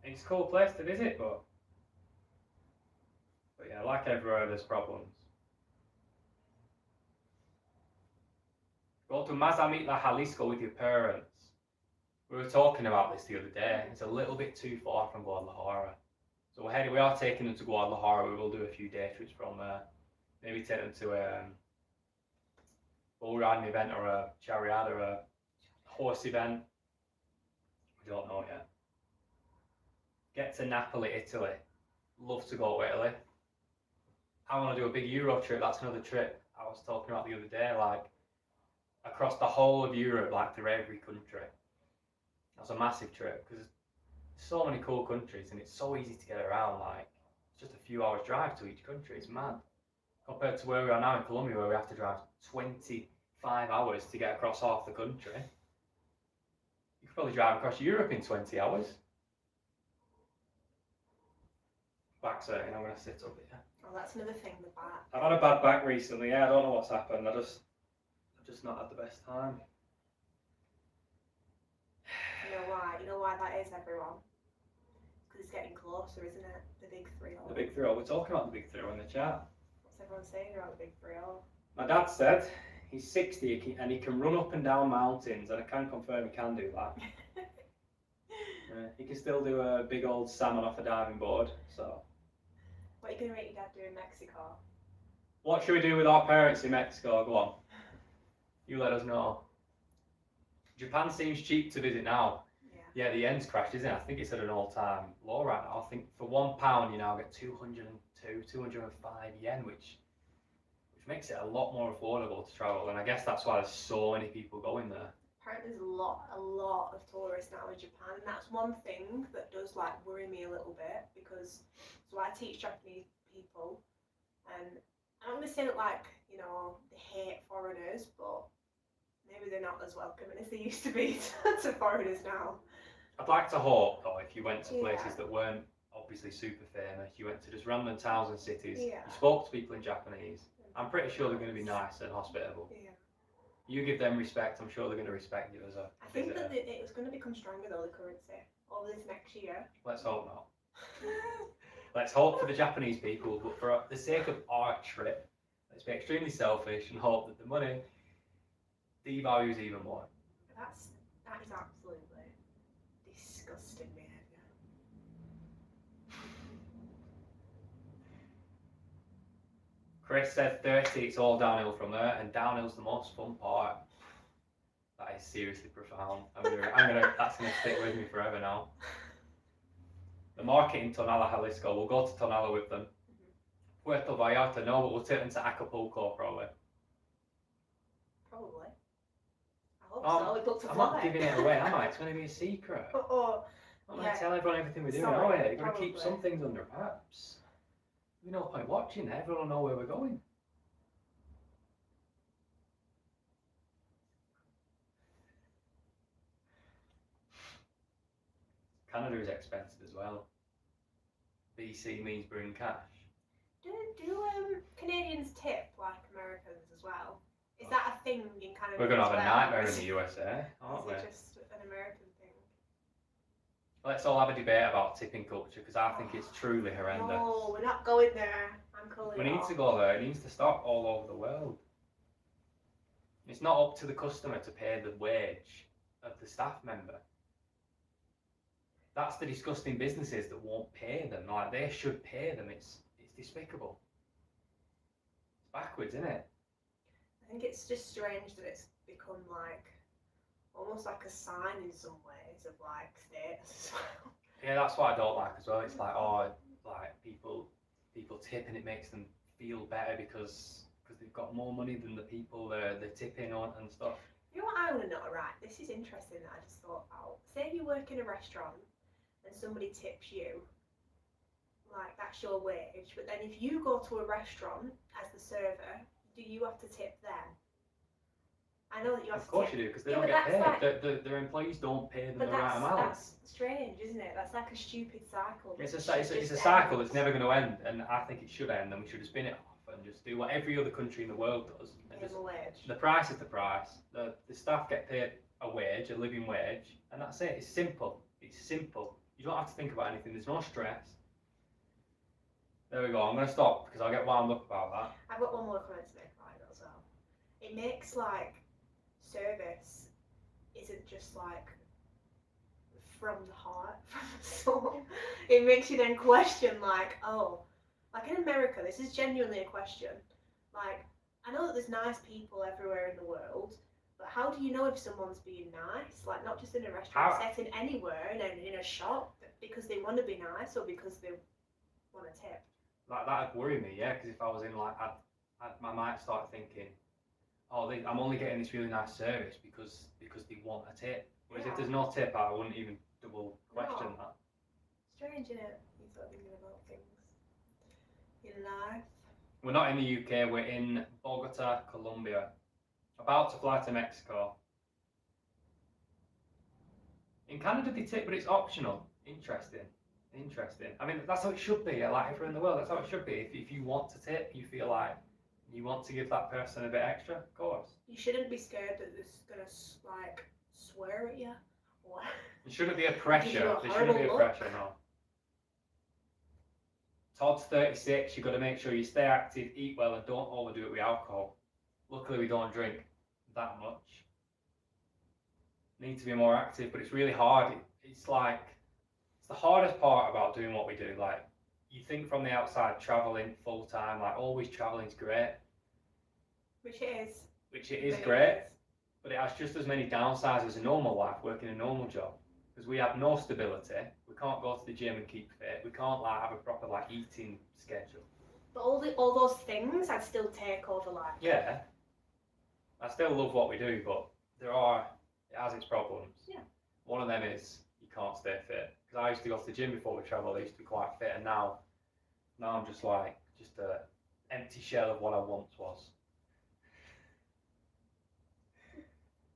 a cool place to visit, but yeah, like everywhere, there's problems. Go to Mazamitla, Jalisco with your parents. We were talking about this the other day. It's a little bit too far from Guadalajara. So we are taking them to Guadalajara. We will do a few day trips from there. Maybe take them to a bull riding event or a chariot or a horse event. We don't know yet. Get to Napoli, Italy. Love to go to Italy. I want to do a big Euro trip. That's another trip I was talking about the other day. Like, across the whole of Europe, like through every country. That's a massive trip because there's so many cool countries and it's so easy to get around. Like, it's just a few hours drive to each country. It's mad. Compared to where we are now in Colombia, where we have to drive 25 hours to get across half the country. You could probably drive across Europe in 20 hours. Back's hurting, I'm going to sit up here. Oh, that's another thing, the back. I've had a bad back recently, yeah, I don't know what's happened. I've just not had the best time. You know why? You know why that is, everyone? Because it's getting closer, isn't it? The big 3-0. The big 3-0. We're talking about the big 3-0 in the chat. What's everyone saying about the big 3-0? My dad said he's 60 and he can run up and down mountains, and I can confirm he can do that. He can still do a big old salmon off a diving board. So, what are you going to make your dad do in Mexico? What should we do with our parents in Mexico? Go on. You let us know. Japan seems cheap to visit now. Yeah, the yen's crashed, isn't it? I think it's at an all-time low right now. I think for £1 you now get 202, 205 yen, which makes it a lot more affordable to travel. And I guess that's why there's so many people going there. Apparently there's a lot of tourists now in Japan, and that's one thing that does like worry me a little bit, because so I teach Japanese people, and I'm not going to say that like, you know, they hate foreigners, but maybe they're not as welcoming as they used to be to foreigners now. I'd like to hope, though, if you went to places that weren't obviously super famous, you went to just random towns and cities, you spoke to people in Japanese, I'm pretty sure they're going to be nice and hospitable. Yeah. You give them respect, I'm sure they're going to respect you as a I think that it's going to become stronger, though, the currency, over this next year. Let's hope not. Let's hope for the Japanese people, but for the sake of our trip, let's be extremely selfish and hope that the money devalues even more. That is absolutely disgusting behaviour. Chris said 30, it's all downhill from there, and downhill's the most fun part. That is seriously profound. That's gonna stick with me forever now. The market in Tonala, Jalisco. We'll go to Tonala with them. Puerto Vallarta, no, but we'll take them to Acapulco probably. Probably. I hope so. We booked a I'm flight. not giving it away, am I? It's going to be a secret. I'm going to tell everyone everything we do, are we? You've got to keep some things under wraps. There's no point watching it. Everyone will know where we're going. Canada is expensive as well. BC means bring cash. Do Canadians tip like Americans as well? Is that a thing in Canada? We're going to have as a well? nightmare in the USA, aren't we? Is it just an American thing? Let's all have a debate about tipping culture because I think it's truly horrendous. No, we're not going there. I'm calling We it need off. to go there. It needs to stop all over the world. It's not up to the customer to pay the wage of the staff member. That's the disgusting businesses that won't pay them. Like, they should pay them. It's despicable. It's backwards, isn't it? I think it's just strange that it's become like almost like a sign in some ways of like status as well. Yeah, that's what I don't like as well. It's like, oh, like people tip and it makes them feel better because they've got more money than the people they're tipping on and stuff. You know what I want to know, right? This is interesting that I just thought about. Say you work in a restaurant and somebody tips you, like that's your wage, but then if you go to a restaurant as the server, do you have to tip them? I know that you have to tip. Of course you do, because they don't get paid. Their employees don't pay them the right amount. That's strange, isn't it? That's like a stupid cycle. It's a cycle that's never going to end, and I think it should end, and we should just spin it off and just do what every other country in the world does. Give them a wage. The price is the price. The staff get paid a wage, a living wage, and that's it. It's simple. It's simple. You don't have to think about anything. There's no stress. There we go. I'm going to stop because I'll get wound up about that. I've got one more comment to make about it as well. It makes like service isn't just like from the heart, from the soul. It makes you then question like, oh, like in America, this is genuinely a question. Like, I know that there's nice people everywhere in the world, but how do you know if someone's being nice? Like, not just in a restaurant setting, anywhere, in a shop, because they want to be nice or because they want to tip. Like, that'd worry me, yeah, because if I was in, like, I might start thinking, oh, I'm only getting this really nice service because they want a tip. Whereas if there's no tip, I wouldn't even double question that. Strange, isn't it? You start thinking about things in life. We're not in the UK, we're in Bogota, Colombia. About to fly to Mexico. In Canada they tip, but it's optional. Interesting. I mean, that's how it should be, like everywhere in the world, that's how it should be. If you want to tip, you feel like you want to give that person a bit extra, of course. You shouldn't be scared that it's going to, like, swear at you. Or there shouldn't be a pressure. There shouldn't be a pressure, no. Todd's 36, you've got to make sure you stay active, eat well, and don't overdo it with alcohol. Luckily, we don't drink that much. Need to be more active, but it's really hard. It's like, it's the hardest part about doing what we do. Like, you think from the outside, traveling full time, like always traveling is great. Which it is. Which it is great, but it has just as many downsides as a normal life, working a normal job. Because we have no stability, we can't go to the gym and keep fit, we can't like have a proper like eating schedule. But all those things I'd still take over life. Yeah. I still love what we do, but it has its problems. Yeah. One of them is you can't stay fit. Because I used to go to the gym before we travelled, I used to be quite fit, and now I'm just an empty shell of what I once was.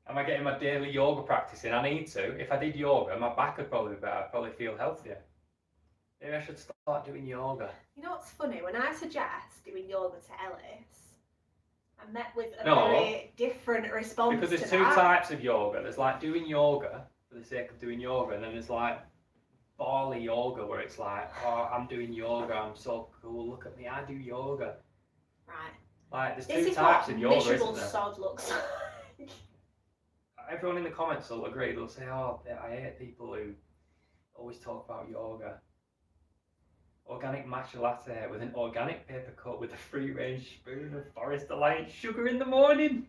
Am I getting my daily yoga practice in? I need to. If I did yoga, my back would probably be better. I'd probably feel healthier. Maybe I should start doing yoga. You know what's funny? When I suggest doing yoga to Ellis, I'm met with a very different response. Because there's two types of yoga. There's like doing yoga for the sake of doing yoga, and then there's like Bali yoga where it's like, oh, I'm doing yoga, I'm so cool, look at me, I do yoga. Right. Like, there's two types of yoga, isn't there? Miserable sod looks like. Everyone in the comments will agree. They'll say, oh, I hate people who always talk about yoga. Organic matcha latte with an organic paper cut with a free-range spoon of Forest Alliance sugar in the morning.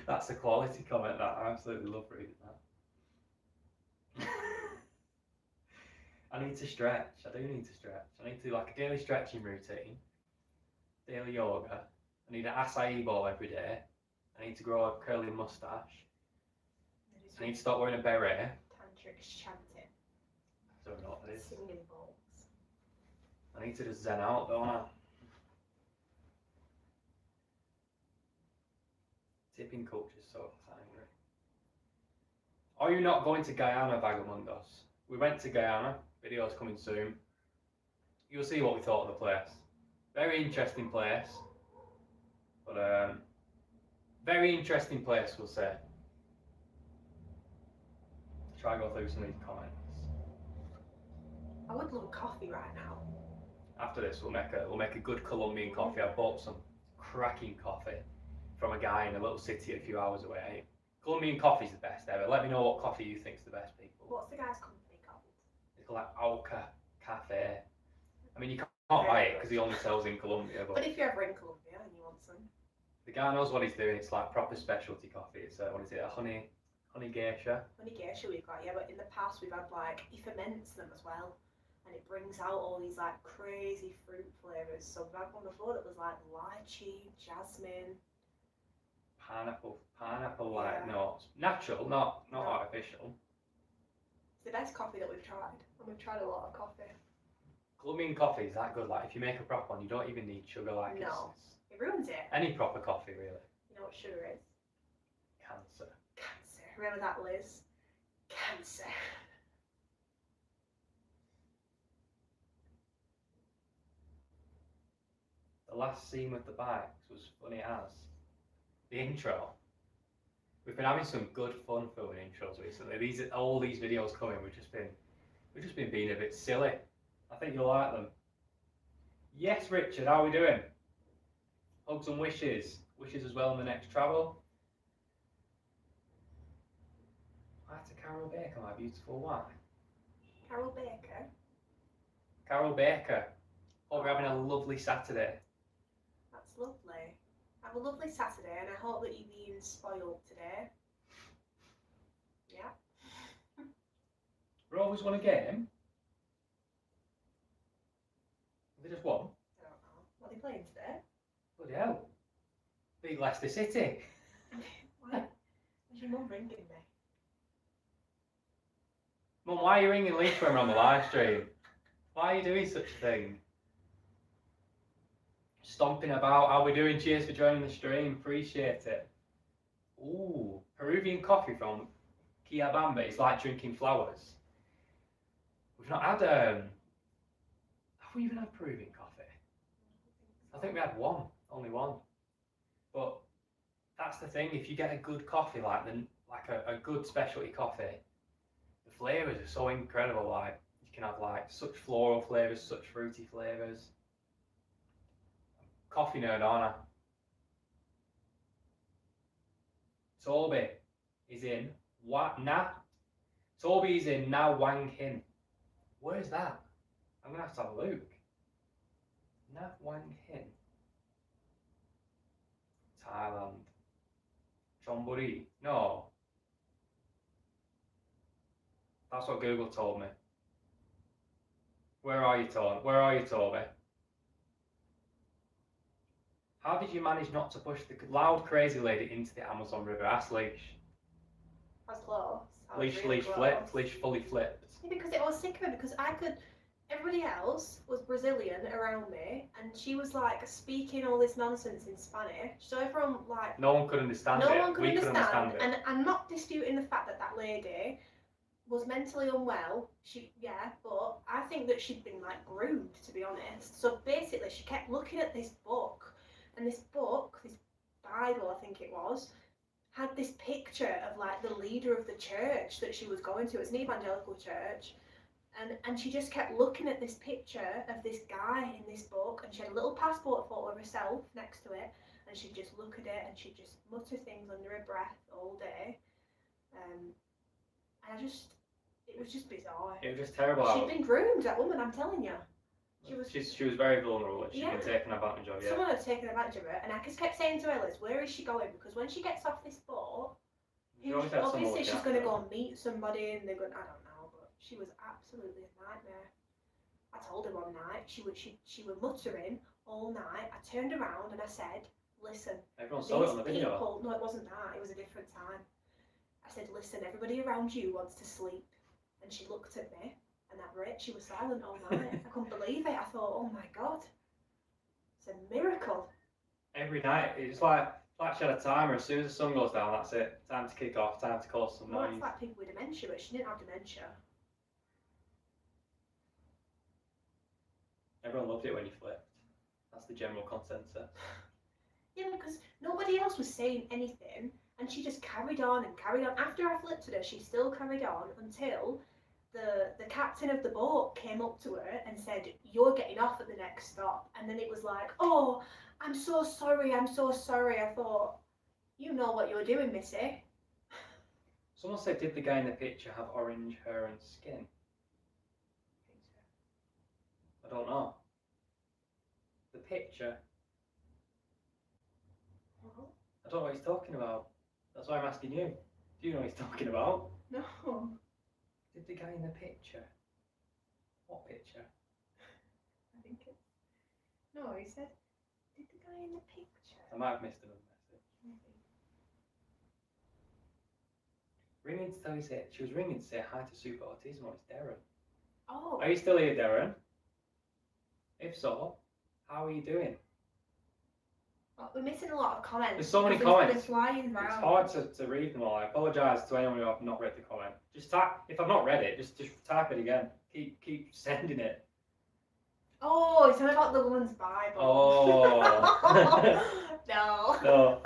That's a quality comment that I absolutely love reading that. I need to stretch. I do need to stretch. I need to do like a daily stretching routine, daily yoga. I need an acai bowl every day. I need to grow a curly moustache. I need to stop wearing a beret. Tantric chanting. I don't know what that is. Singing bowls. I need to just zen out, don't I? Tipping culture is so angry. Are you not going to Guyana, Vagamundos? We went to Guyana. Video's coming soon. You'll see what we thought of the place. Very interesting place. But very interesting place, we'll say. Try and go through some of these comments. I would love coffee right now. After this, we'll make a good Colombian coffee. I bought some cracking coffee from a guy in a little city a few hours away. Colombian coffee's the best ever. Let me know what coffee you think's the best, people. What's the guy's company called? It's called like Alca Cafe. I mean, you can't buy it because he only sells in Colombia. But if you're ever in Colombia and you want some, the guy knows what he's doing. It's like proper specialty coffee. It's what is it? A honey geisha. Honey geisha we've got, yeah. But in the past we've had like he ferments them as well, and it brings out all these like crazy fruit flavors. So we've had one before that was like lychee, jasmine, pineapple like notes. Natural, not artificial. It's the best coffee that we've tried, and we've tried a lot of coffee. Colombian coffee is that good. Like if you make a proper one, you don't even need sugar. Like no, it ruins it. Any proper coffee, really. You know what sugar is? Cancer. Cancer. Remember that, Liz? Cancer. The last scene with the bikes was funny as the intro. We've been having some good fun filming intros recently. All these videos coming, we've just been being a bit silly. I think you'll like them. Yes, Richard, how are we doing? Hugs and wishes. Wishes as well on the next travel. Hi to Carol Baker, my beautiful wife. Carol Baker. Carol Baker. Hope you're having a lovely Saturday. That's lovely. Have a lovely Saturday, and I hope that you're being spoiled today. Yeah. Rovers won a game. They just won. I don't know. What are they playing today? Bloody hell. Beat Leicester City. Why? Is your mum ringing me? Mum, why are you ringing Leach when we're on the live stream? Why are you doing such a thing? Stomping about. How we doing? Cheers for joining the stream. Appreciate it. Ooh, Peruvian coffee from Kiabamba. It's like drinking flowers. We've not had have we even had Peruvian coffee? I think we had one, only one. But that's the thing. If you get a good coffee, like a good specialty coffee, the flavors are so incredible. Like you can have like such floral flavors, such fruity flavors. Coffee nerd, aren't I? Toby is in Toby is in Na Wang Hin. Where's that? I'm gonna have to have a look. Na Wang Hin. Thailand. Chonburi. No. That's what Google told me. Where are you, Toby? How did you manage not to push the loud crazy lady into the Amazon River? Ask Leash. That's close. Leash flipped. Leash fully flipped. Yeah, because I was sick of it, because everybody else was Brazilian around me, and she was like speaking all this nonsense in Spanish, so everyone like... No one could understand it. No one could we couldn't understand it. And I'm not disputing the fact that lady was mentally unwell, but I think that she'd been like groomed, to be honest. So basically she kept looking at this book, and this book, this Bible I think it was, had this picture of like the leader of the church that she was going to. It's an evangelical church, and she just kept looking at this picture of this guy in this book, and she had a little passport photo of herself next to it, and she'd just look at it and she'd just mutter things under her breath all day. And it was just bizarre. It was just terrible. She'd been groomed, that woman, I'm telling you. She was very vulnerable. She'd been taken advantage of. Yeah. Someone had taken advantage of her, and I just kept saying to Ellis, "Where is she going?" Because when she gets off this boat, obviously she's going to go and meet somebody, and they're going. I don't know, but She was absolutely a nightmare. I told her one night, she was muttering all night. I turned around and I said, listen, Everyone saw it on the video. people, no, it wasn't that, it was a different time. I said, listen, everybody around you wants to sleep. And she looked at me, and that was it. She was silent all night. I couldn't believe it. I thought, oh my God, it's a miracle. Every night, it's like she had a timer. As soon as the sun goes down, that's it. Time to kick off. Time to cause some Well, noise. it's like people with dementia, but she didn't have dementia. Everyone loved it when you flipped. That's the general consensus. Yeah, because nobody else was saying anything, and she just carried on and carried on. After I flipped at her, she still carried on until the captain of the boat came up to her and said, you're getting off at the next stop. And then it was like, oh, I'm so sorry, I'm so sorry. I thought, you know what you're doing, missy. Someone said, did the guy in the picture have orange hair and skin? I don't know. The picture? I don't know what he's talking about. That's why I'm asking you. Do you know what he's talking about? No. Did the guy in the picture? What picture? I think it's... No, he said, did the guy in the picture? I might have missed another message. Maybe. Ringing to tell you, she was ringing to say hi to Super Autismo. It's Darren. Oh. Are you still here, Darren? If so, how are you doing? Well, we're missing a lot of comments. There's so many because comments. They're flying round. It's hard to read them all. I apologise to anyone who I've not read the comment. Just type, if I've not read it, just type it again. Keep sending it. Oh, it's talking about the woman's Bible. Oh. No. No.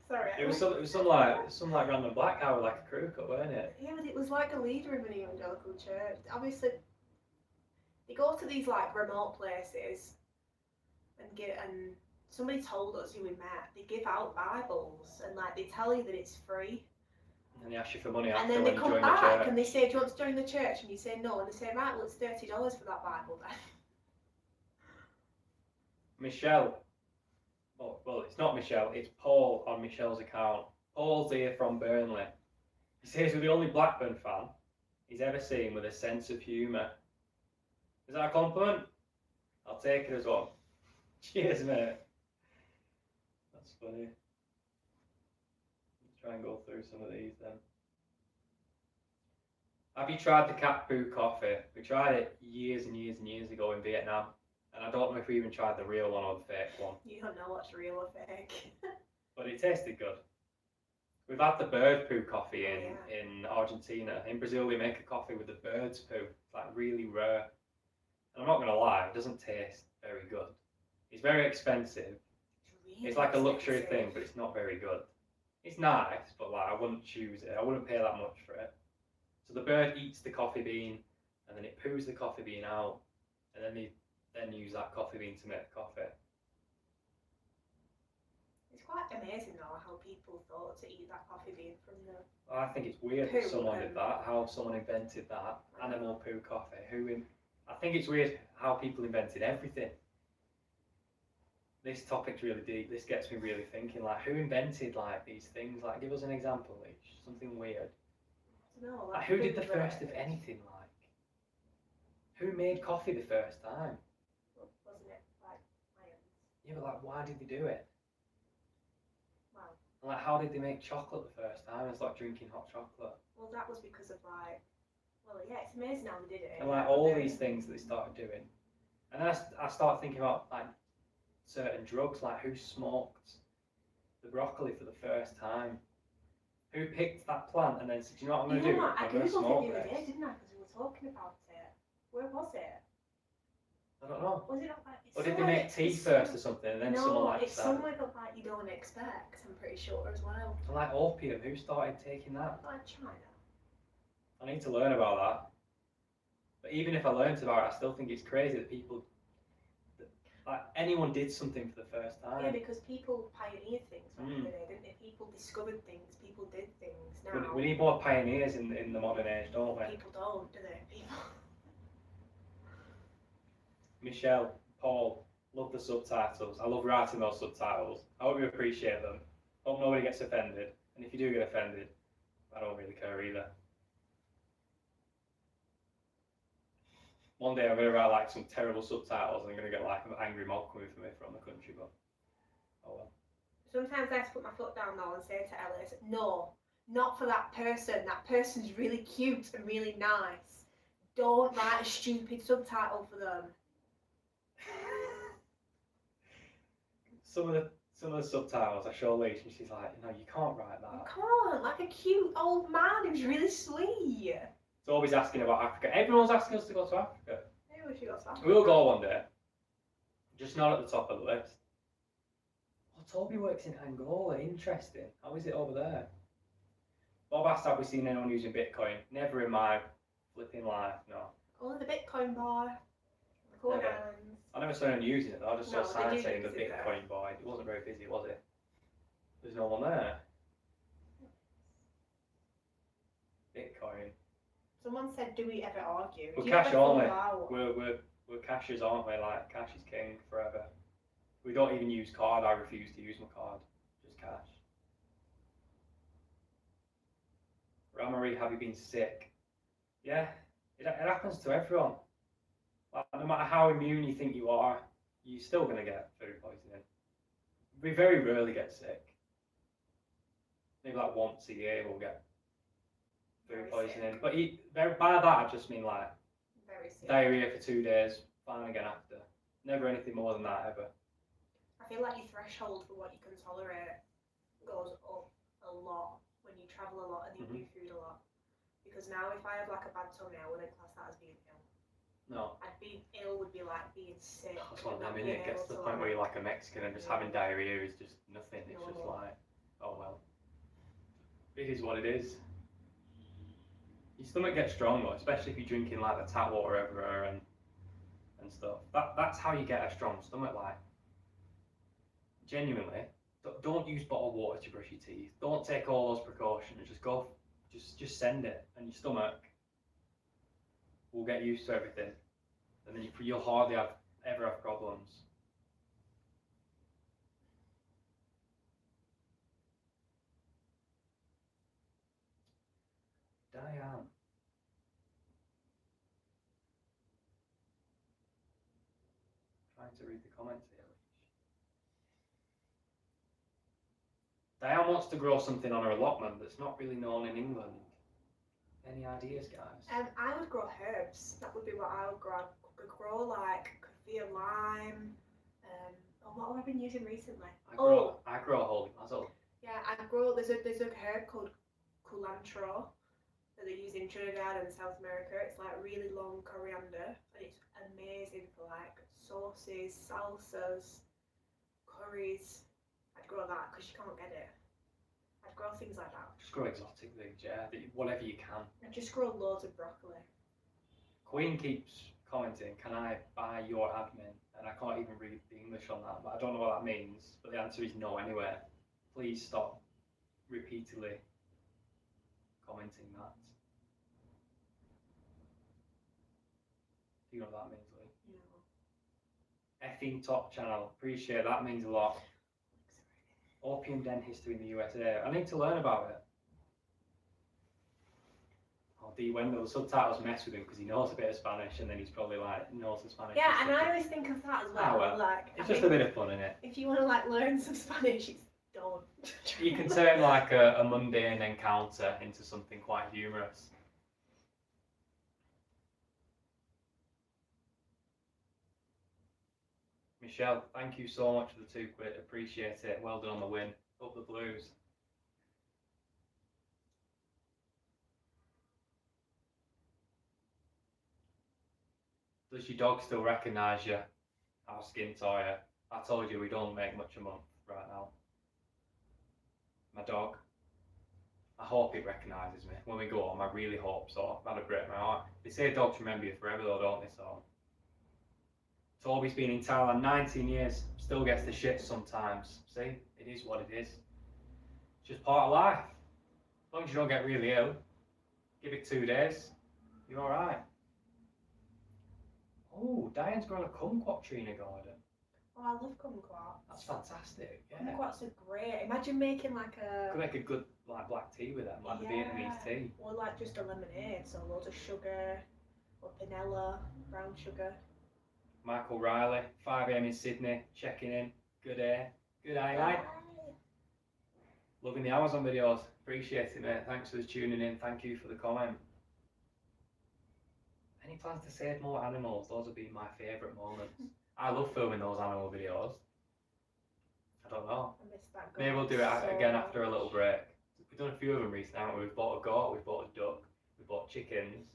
Sorry. It was some like random black guy with like a crew cut, weren't it? Yeah, but it was like a leader of an evangelical church. Obviously, they go to these like remote places and somebody told us who we met, they give out Bibles and like they tell you that it's free. And they ask you for money And after then when they you come join the back church. and they say, do you want to join the church? And you say no, and they say, right, well it's $30 for that Bible then. Michelle. Well, it's not Michelle, it's Paul on Michelle's account. Paul's here from Burnley. He says we're the only Blackburn fan he's ever seen with a sense of humour. Is that a compliment? I'll take it as one. Cheers, mate. That's funny. Let's try and go through some of these then. Have you tried the cat poo coffee? We tried it years and years and years ago in Vietnam. And I don't know if we even tried the real one or the fake one. You don't know what's real or fake. But it tasted good. We've had the bird poo coffee in Argentina. In Brazil, they make a coffee with the bird's poo. It's like really rare. And I'm not going to lie, it doesn't taste very good. It's very expensive. Really It's like a luxury expensive. thing, but it's not very good. It's nice, but like I wouldn't choose it. I wouldn't pay that much for it. So the bird eats the coffee bean, and then it poos the coffee bean out, and then they use that coffee bean to make the coffee. It's quite amazing though how people thought to eat that coffee bean from the... I think it's weird Poo, that someone did that, how someone invented that, animal poo coffee. I think it's weird how people invented everything. This topic's really deep, this gets me really thinking, like who invented like these things? Like give us an example, Leach, something weird. I don't know, Like who did the first of anything, like? Who made coffee the first time? Wasn't it like lions? Yeah, but like why did they do it? Wow. And like how did they make chocolate the first time? It's like drinking hot chocolate. Well, that was because of like... Well, yeah, it's amazing how they did it. And like all these things that they started doing. And then I start thinking about like certain drugs, like who smoked the broccoli for the first time? Who picked that plant and then said, you know what I'm going to do? I I'm going to googled smoke it the other day, this. didn't I? Because we were talking about it. Where was it? I don't know. Was it not like... Or did they make tea first or something and then someone like it's started? somewhere that like you don't expect, I'm pretty sure as well. And like opium, who started taking that? Like China. I need to learn about that. But even if I learnt about it, I still think it's crazy that people, like anyone did something for the first time. Yeah, because people pioneered things back in the day, didn't they? People discovered things, people did things. Now We need more pioneers in the modern age, don't we? people don't, do they? People. Michelle, Paul, love the subtitles. I love writing those subtitles. I hope you appreciate them. Hope nobody gets offended. And if you do get offended, I don't really care either. One day I'm gonna write like some terrible subtitles and I'm gonna get like an angry mob coming for me from the country, but oh well. Sometimes I have to put my foot down though and say to Ellis, no, not for that person. That person's really cute and really nice. Don't write a stupid subtitle for them. Some of the subtitles I show Leash and she's like, no, you can't write that. You can't, like a cute old man who's really sweet. It's always asking about Africa. Everyone's asking us to go to Africa. Maybe we should go to Africa. We'll go one day. Just not at the top of the list. Oh, Toby works in Angola. Interesting. How is it over there? Bob asked, have we seen anyone using Bitcoin? Never in my flipping life, no. Only the Bitcoin boy. The Corn Never. Islands. I never saw anyone using it though. I just saw No, signs they saying the do use it there. Bitcoin boy. It wasn't very busy, was it? There's no one there. Bitcoin. Someone said, do we ever argue? We're Do you cash ever fall only. out? We're cashers, aren't we? Like, cash is king forever. We don't even use card. I refuse to use my card. Just cash. Ramarie, have you been sick? Yeah, it happens to everyone. Like, no matter how immune you think you are, you're still going to get food poisoning. We very rarely get sick. Maybe like once a year we'll get food Very poisoning. sick. But by that I just mean like Very sick. diarrhea for 2 days, fine again after. Never anything more than that ever. I feel like your threshold for what you can tolerate goes up a lot when you travel a lot and eat new food a lot. Because now if I have like a bad tummy, I wouldn't class that as being ill. No. I'd be ill would be like being sick. That's what not I mean. being It gets able to the to, point where like- you're like a Mexican and just having diarrhea is just nothing. It's just like, oh well. It is what it is. Your stomach gets strong though, especially if you're drinking like the tap water everywhere and stuff. That's how you get a strong stomach. Like, genuinely, don't use bottled water to brush your teeth. Don't take all those precautions. Just send it, and your stomach will get used to everything, and then you'll hardly ever have problems. Diane. Trying to read the comments here. Diane wants to grow something on her allotment that's not really known in England. Any ideas, guys? I would grow herbs. That would be what I would grow. I could grow like kaffir lime. What have I been using recently? I grow holy basil. Yeah, I grow. There's a herb called culantro that they use in Trinidad and South America. It's like really long coriander, and it's amazing for like sauces, salsas, curries. I'd grow that because you can't get it. I'd grow things like that. Just grow exotic things, yeah. Whatever you can. I'd just grow loads of broccoli. Queen keeps commenting, can I buy your admin? And I can't even read the English on that, but I don't know what that means. But the answer is no anyway. Please stop repeatedly commenting that. Do you know what that means, Lee? No. Effing top channel. Appreciate that, means a lot. Opium den history in the USA. I need to learn about it. Oh, D. Wendell, the subtitles mess with him because he knows a bit of Spanish and then he's probably like knows the Spanish. Yeah, and I always think of that as well. Ah, well, like, it's just a bit of fun, isn't it? if you want to like learn some Spanish, it's don't. You can turn like a mundane encounter into something quite humorous. Michelle, thank you so much for the £2. Appreciate it. Well done on the win. Up the Blues. Does your dog still recognise you? How Skint are you? I told you we don't make much a month right now. My dog. I hope it recognises me. When we go home, I really hope so. That'd break my heart. They say dogs remember you forever though, don't they? So Toby's been in Thailand 19 years, still gets the shit sometimes. See, it is what it is. It's just part of life. As long as you don't get really ill, give it 2 days, you're alright. Oh, Diane's growing a kumquat tree in a garden. Oh, I love kumquats. That's fantastic, yeah. Kumquats are great. Imagine making like a... Could make a good like black tea with them, like the Vietnamese tea. Or like just a lemonade, so loads of sugar, or vanilla, brown sugar. Michael Riley, 5 a.m. in Sydney, checking in. Good day. Good eye, mate. Loving the Amazon videos. Appreciate it, mate. Thanks for tuning in. Thank you for the comment. Any plans to save more animals? Those have been my favourite moments. I love filming those animal videos. I don't know. I miss that. Maybe we'll do it again after a little break. We've done a few of them recently, haven't we? We've bought a goat, we've bought a duck, we've bought chickens,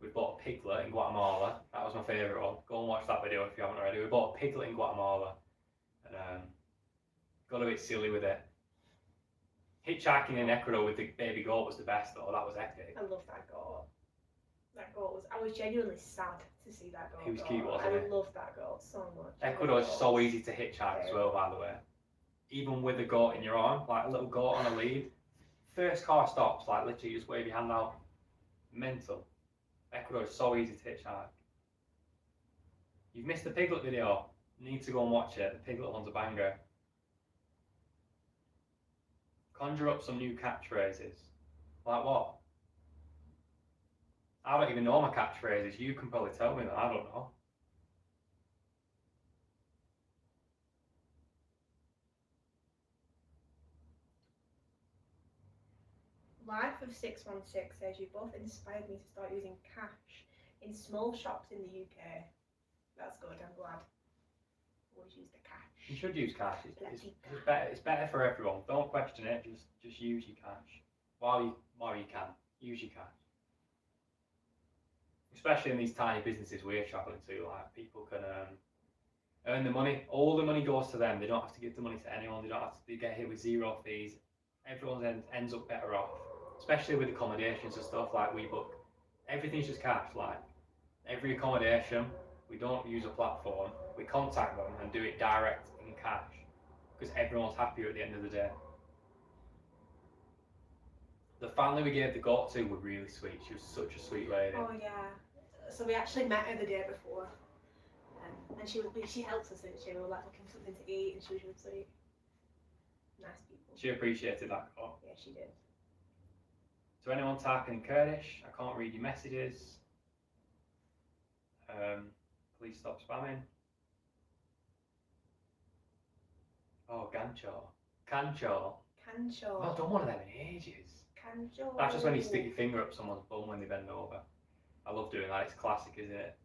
we've bought a piglet in Guatemala. That was my favourite one. Go and watch that video if you haven't already. We bought a piglet in Guatemala. And got a bit silly with it. Hitchhiking in Ecuador with the baby goat was the best though. That was epic. I love that goat. That goat was. I was genuinely sad to see that goat. He was cute, wasn't he? he? I loved that goat so much. Ecuador is so easy to hitchhike as well, by the way. Even with a goat in your arm, like a little goat on a lead. First car stops, like literally just wave your hand out. Mental. Ecuador is so easy to hitchhike. You've missed the piglet video. You need to go and watch it. The piglet one's a banger. Conjure up some new catchphrases. Like what? I don't even know my catchphrases. You can probably tell me that. I don't know. Life of 616 says you both inspired me to start using cash in small shops in the UK. That's good. I'm glad. Always use the cash. You should use cash. It's better. It's better for everyone. Don't question it. Just use your cash while you can. Use your cash. Especially in these tiny businesses we're travelling to, like people can earn the money. All the money goes to them. They don't have to give the money to anyone. They don't have to get hit with zero fees. Everyone ends up better off. Especially with accommodations and stuff like we book. Everything's just cash. Like every accommodation, we don't use a platform. We contact them and do it direct in cash because everyone's happier at the end of the day. The family we gave the goat to were really sweet. She was such a sweet lady. Oh yeah. So we actually met her the day before, and she helped us, didn't she? We were like looking for something to eat, and she was really sweet. Nice people. She appreciated that goat. Yeah, she did. To anyone typing in Kurdish, I can't read your messages. Please stop spamming. Oh, gancho. Cancho. Cancho. I've not done one of them in ages. Cancho. That's just when you stick your finger up someone's bum when they bend over. I love doing that. It's classic, isn't it?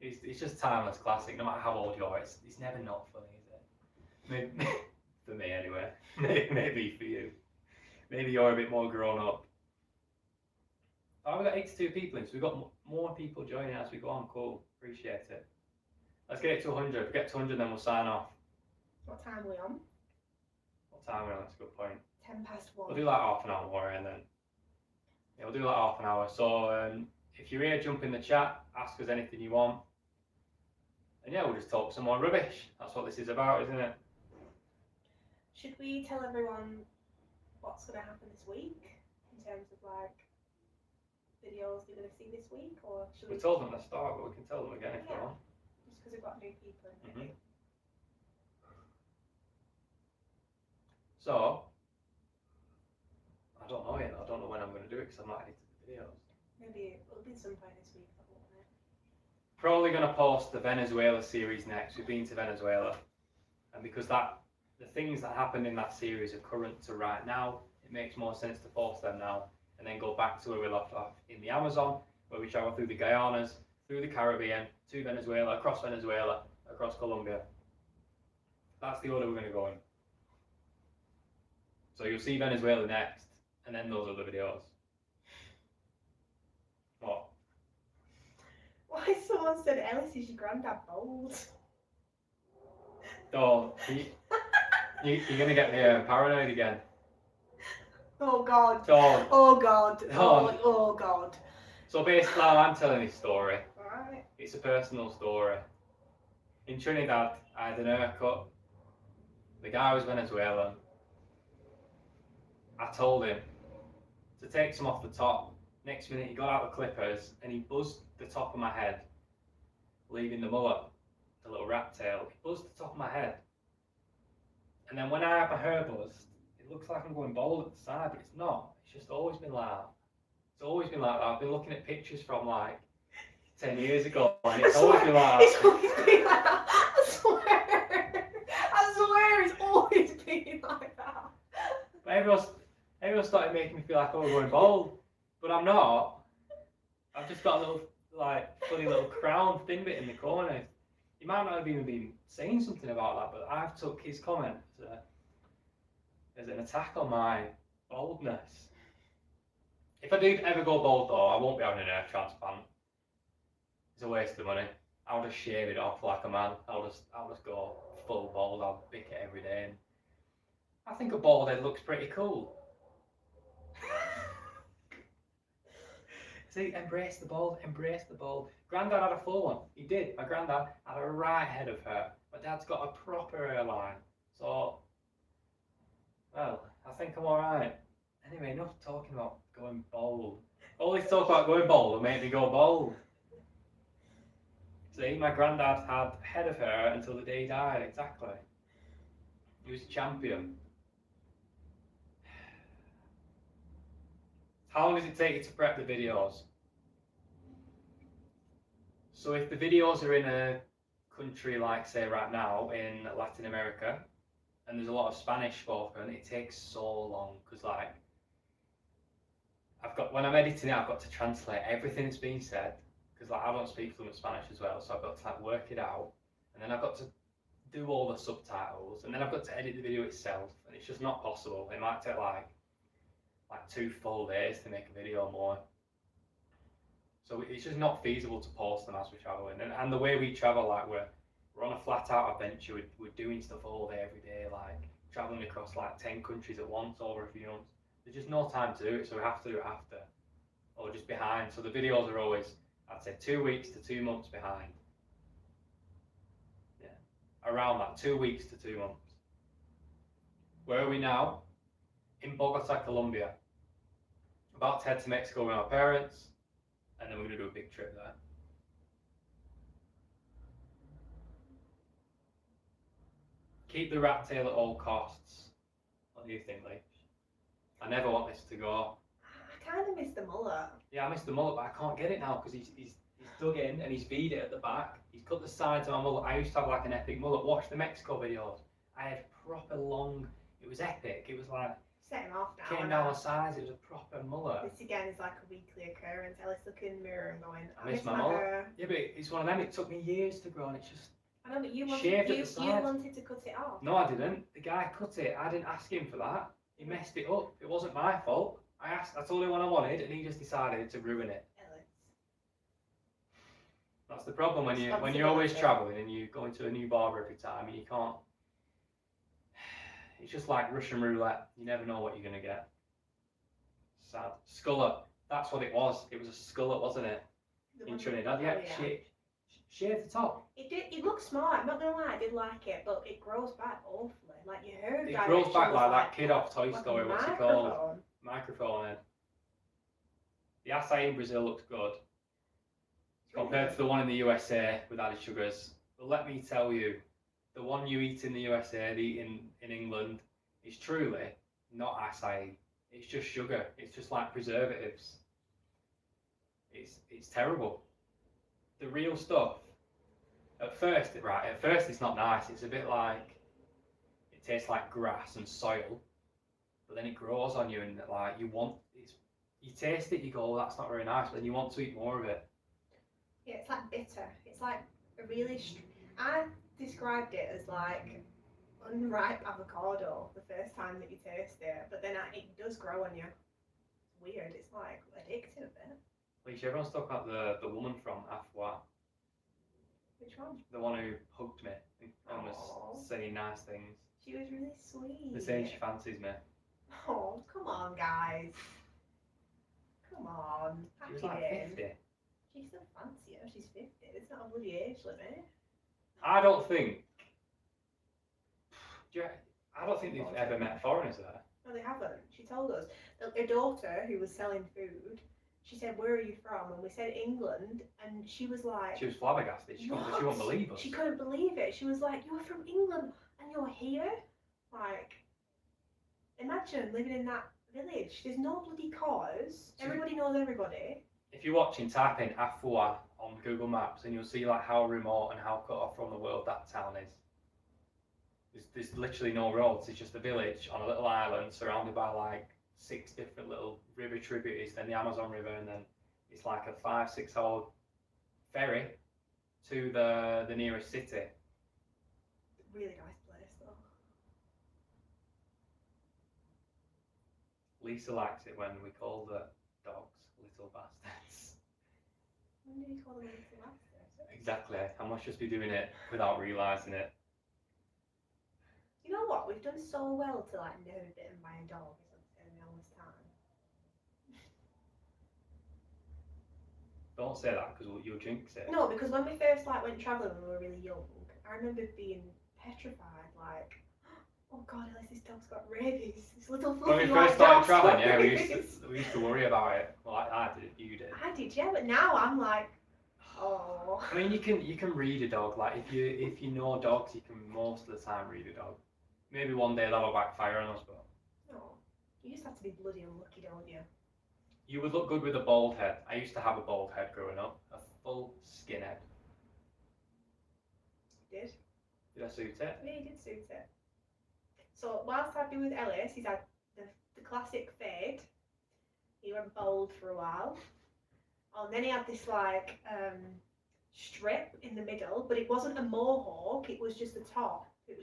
It's just timeless classic. No matter how old you are, it's never not funny, is it? Maybe, for me anyway. Maybe for you. Maybe you're a bit more grown up. Oh, we've got 82 people in, so we've got more people joining as we go on. Cool. Appreciate it. Let's get it to 100. If we get to 100, then we'll sign off. What time are we on? What time are we on? That's a good point. 1:10. We'll do like half an hour more and then. Yeah, we'll do like half an hour. So if you're here, jump in the chat, ask us anything you want. And yeah, we'll just talk some more rubbish. That's what this is about, isn't it? Should we tell everyone what's going to happen this week in terms of like videos they're going to see this week, or should We told them at the start, but we can tell them again if Yeah. they want. just because we've got new people in Mhm. So, I don't know yet. I don't know when I'm going to do it because I'm not editing the videos. Maybe it'll be some point this week, won't it? Probably going to post the Venezuela series next. We've been to Venezuela, and because the things that happened in that series are current to right now, it makes more sense to post them now and then go back to where we left off in the Amazon, where we travel through the Guyanas, through the Caribbean, to Venezuela, across Colombia. That's the order we're going to go in. So you'll see Venezuela next, and then those other videos. What? Why someone said Ellis is your granddad bold? Don't. You're going to get me paranoid again. Oh god. Don't. Oh god. Don't. Oh god. So basically, I'm telling this story. Alright. It's a personal story. In Trinidad, I had an haircut. The guy was Venezuelan. I told him to take some off the top. Next minute, he got out the clippers and he buzzed the top of my head, leaving the mullet, the little rat tail. He buzzed the top of my head. And then when I have my hair buzzed, it looks like I'm going bald at the side, but it's not. It's just always been like that. It's always been like that. I've been looking at pictures from like 10 years ago, and it's always been like It's that. always been like that. I swear it's always been like that. But everyone started making me feel like I was going bald, but I'm not. I've just got a little, like, funny little crown thin bit in the corner. He might not have even been saying something about that, but I've took his comment as an attack on my baldness. If I do ever go bald though, I won't be having an hair transplant. It's a waste of money. I'll just shave it off like a man. I'll just go full bald. I'll pick it every day. And I think a bald head looks pretty cool. See, embrace the bald, embrace the bald. Grandad had a full one. He did. My granddad had a right head of hair. My dad's got a proper hairline. So, well, I think I'm alright. Anyway, enough talking about going bald. All this talk about going bald will make me go bald. See, my granddad had head of hair until the day he died, exactly. He was a champion. How long does it take you to prep the videos? So if the videos are in a country like, say, right now in Latin America, and there's a lot of Spanish spoken, it takes so long, because like, when I'm editing it, I've got to translate everything that's being said, because like I don't speak fluent Spanish as well, so I've got to like work it out, and then I've got to do all the subtitles, and then I've got to edit the video itself, and it's just not possible. It might take like 2 full days to make a video more. So it's just not feasible to post them as we're traveling, and the way we travel, like we're on a flat out adventure. We're doing stuff all day, every day, like traveling across like 10 countries at once over a few months. There's just no time to do it, so we have to do it after, or just behind. So the videos are always, I'd say, 2 weeks to 2 months behind. Yeah, around that, 2 weeks to 2 months. Where are we now? In Bogota, Colombia. About to head to Mexico with my parents, and then we're going to do a big trip there. Keep the rat tail at all costs. What do you think, Lee? I never want this to go. I kind of miss the mullet. Yeah, I miss the mullet, but I can't get it now because he's dug in and he's V'd it at the back. He's cut the sides of my mullet. I used to have like an epic mullet. Watch the Mexico videos. I had proper long. It was epic. It was like Set him off now. came down the sides. It was a proper mullet. This again is like a weekly occurrence. Ellis looking in the mirror and going, I miss my mullet. Yeah, but it's one of them. It took me years to grow, and it's just. I know, but you shaved at the sides. wanted to cut it off. No, I didn't. The guy cut it. I didn't ask him for that. He messed it up. It wasn't my fault. I told him what I wanted, and he just decided to ruin it. Ellis. That's the problem when you're always traveling and you go into a new barber every time and you can't. It's just like Russian roulette. You never know what you're gonna get. Sad. Skullet. That's what it was. It was a skullet, wasn't it? In Trinidad. Yeah. Shave the top. It looks smart. I'm not gonna lie, I did like it, but it grows back awfully. Like your hair. It grows back like that kid off Toy Story. What's he called? Microphone head. The acai in Brazil looks good compared to the one in the USA with added sugars. But let me tell you, the one you eat in the USA, in England, is truly not acai. It's just sugar. It's just like preservatives. It's terrible. The real stuff. At first it's not nice. It's a bit like, it tastes like grass and soil, but then it grows on you, and like you taste it, you go, oh, that's not very nice, but then you want to eat more of it. Yeah, it's like bitter. It's like a really. I described it as like unripe avocado the first time that you taste it, but then it does grow on you. It's weird. It's like addictive a bit. Lisa, everyone's talking about the woman from Afwa. Which one? The one who hugged me and was saying nice things. She was really sweet. They're saying she fancies me. Oh, come on, guys. Come on. She was like 50. She's still fancy her. She's 50. It's not a bloody age limit. I don't think they've ever met foreigners there. No, they haven't. She told us. Her daughter, who was selling food, she said, "Where are you from?" And we said England, and she was like, she was flabbergasted. She wouldn't believe us. She couldn't believe it. She was like, "You're from England and you're here?" Like, imagine living in that village. There's no bloody cars. Everybody knows everybody. if you're watching, type in Afua on Google Maps, and you'll see like how remote and how cut off from the world that town is. There's literally no roads. It's just a village on a little island surrounded by like 6 different little river tributaries, then the Amazon River, and then it's like a 5-6 hour ferry to the nearest city. Really nice place though. Lisa likes it when we call the dogs little bastards. When did you call them little bastards? Exactly. I must just be doing it without realising it. You know what? We've done so well to like never be bitten by a dog in all this time. Don't say that because you'll jinx it. No, because when we first like went travelling when we were really young, I remember being petrified, like, oh god, Ellis, this dog's got rabies. This little fluffy When we white first started dog's got travelling, yeah, rabies. we used to worry about it. Well, I did, you did. I did, yeah, but now I'm like, oh. I mean, you can read a dog. Like if you know dogs, you can most of the time read a dog. Maybe one day that'll backfire on us, but No, you just have to be bloody unlucky, don't you? you would look good with a bald head. I used to have a bald head growing up, a full skinhead. You did? Did I suit it? Yeah, you did suit it. So whilst I've been with Ellis, he's had the classic fade. He went bald for a while. Oh, and then he had this like strip in the middle, but it wasn't a mohawk. It was just the top. It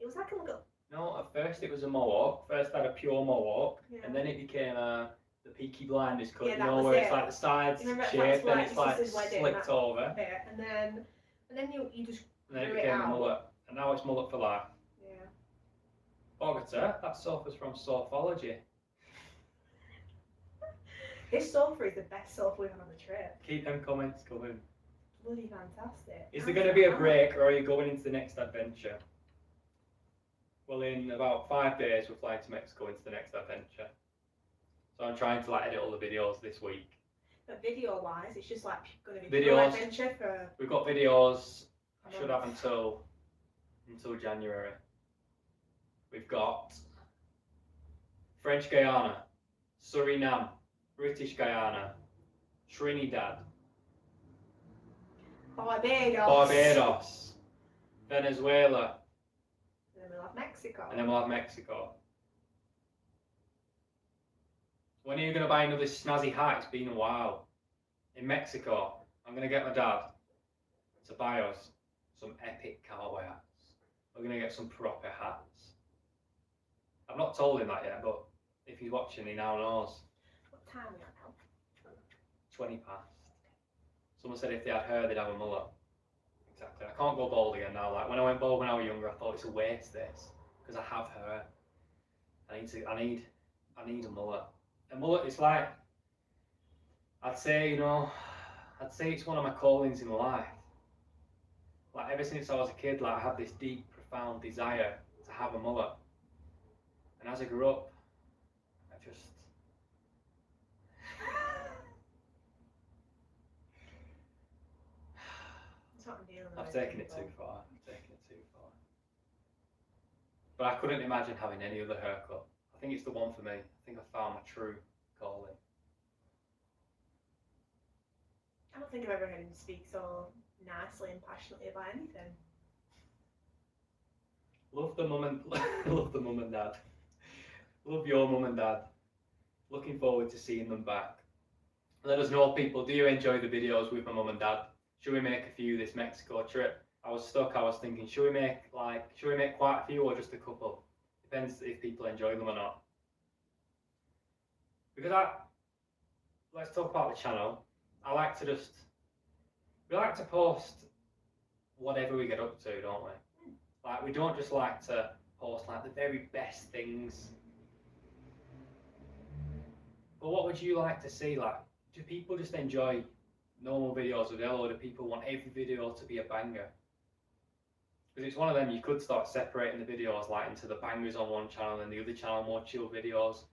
was like a little. No, at first it was a mohawk. First I had a pure mohawk, Yeah. and then it became the Peaky Blinders cut. Yeah, you that know, was where it. it's like the sides You remember shaved, that's and like it's your like sister's wedding, slicked that over, bit, and then you just and then it grew it became a out. mullet, and now it's mullet for life. Yeah. Bogota, that sofa's from Sophology. This sofa is the best sofa we've had on the trip. Keep them comments coming. Bloody fantastic. Is there going to be a break, or are you going into the next adventure? Well, in about 5 days, we're flying to Mexico into the next adventure. So I'm trying to like edit all the videos this week. But video-wise, it's just like going to be Videos. an adventure for. We've got videos. a I should month. have until January. We've got French Guyana, Suriname, British Guyana, Trinidad, Barbados, Venezuela, And then we'll have Mexico. and then we'll have Mexico. When are you going to buy another snazzy hat? It's been a while. In Mexico, I'm going to get my dad to buy us some epic cowboy hats. We're going to get some proper hats. I've not told him that yet, but if he's watching, he now knows. What time are we on now? 20 past. Someone said if they had hair, they'd have a mullet. Exactly. I can't go bald again now. Like when I went bald when I was younger, I thought it's a waste this because I have hair. I need a mullet. A mullet is like, I'd say it's one of my callings in life. Like ever since I was a kid, like I had this deep, profound desire to have a mullet. And as I grew up, I just It's not dealing with I've it, taken it people. too far. But I couldn't imagine having any other haircut. I think it's the one for me. I think I found my true calling. I don't think I've ever heard him speak so nicely and passionately about anything. Love the mum and dad. Love your mum and dad. Looking forward to seeing them back. Let us know, people. Do you enjoy the videos with my mum and dad? Should we make a few this Mexico trip? I was stuck. I was thinking, should we make quite a few or just a couple? Depends if people enjoy them or not. Because let's talk about the channel. We like to post whatever we get up to, don't we? Like we don't just like to post like the very best things. But what would you like to see? Like, do people just enjoy normal videos with Ella, or do people want every video to be a banger? Because it's one of them, you could start separating the videos like into the bangers on one channel and the other channel more chill videos.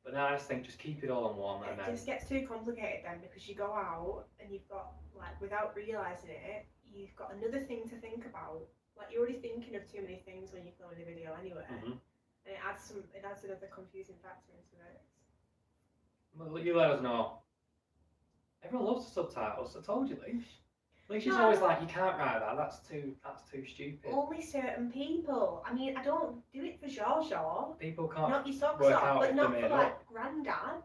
But then I just think just keep it all on one. And It then just gets too complicated then because you go out and you've got, like, without realising it, you've got another thing to think about. Like, you're already thinking of too many things when you're filming a video anyway. And it adds another confusing factor into it. Well, you let us know. Everyone loves the subtitles. I told you, Leash. Leash is No. always like, you can't write that. That's too stupid. Only certain people. I mean, I don't do it for Zsa. People can't Not your socks work off, out but if not they're for made like up. Grandad.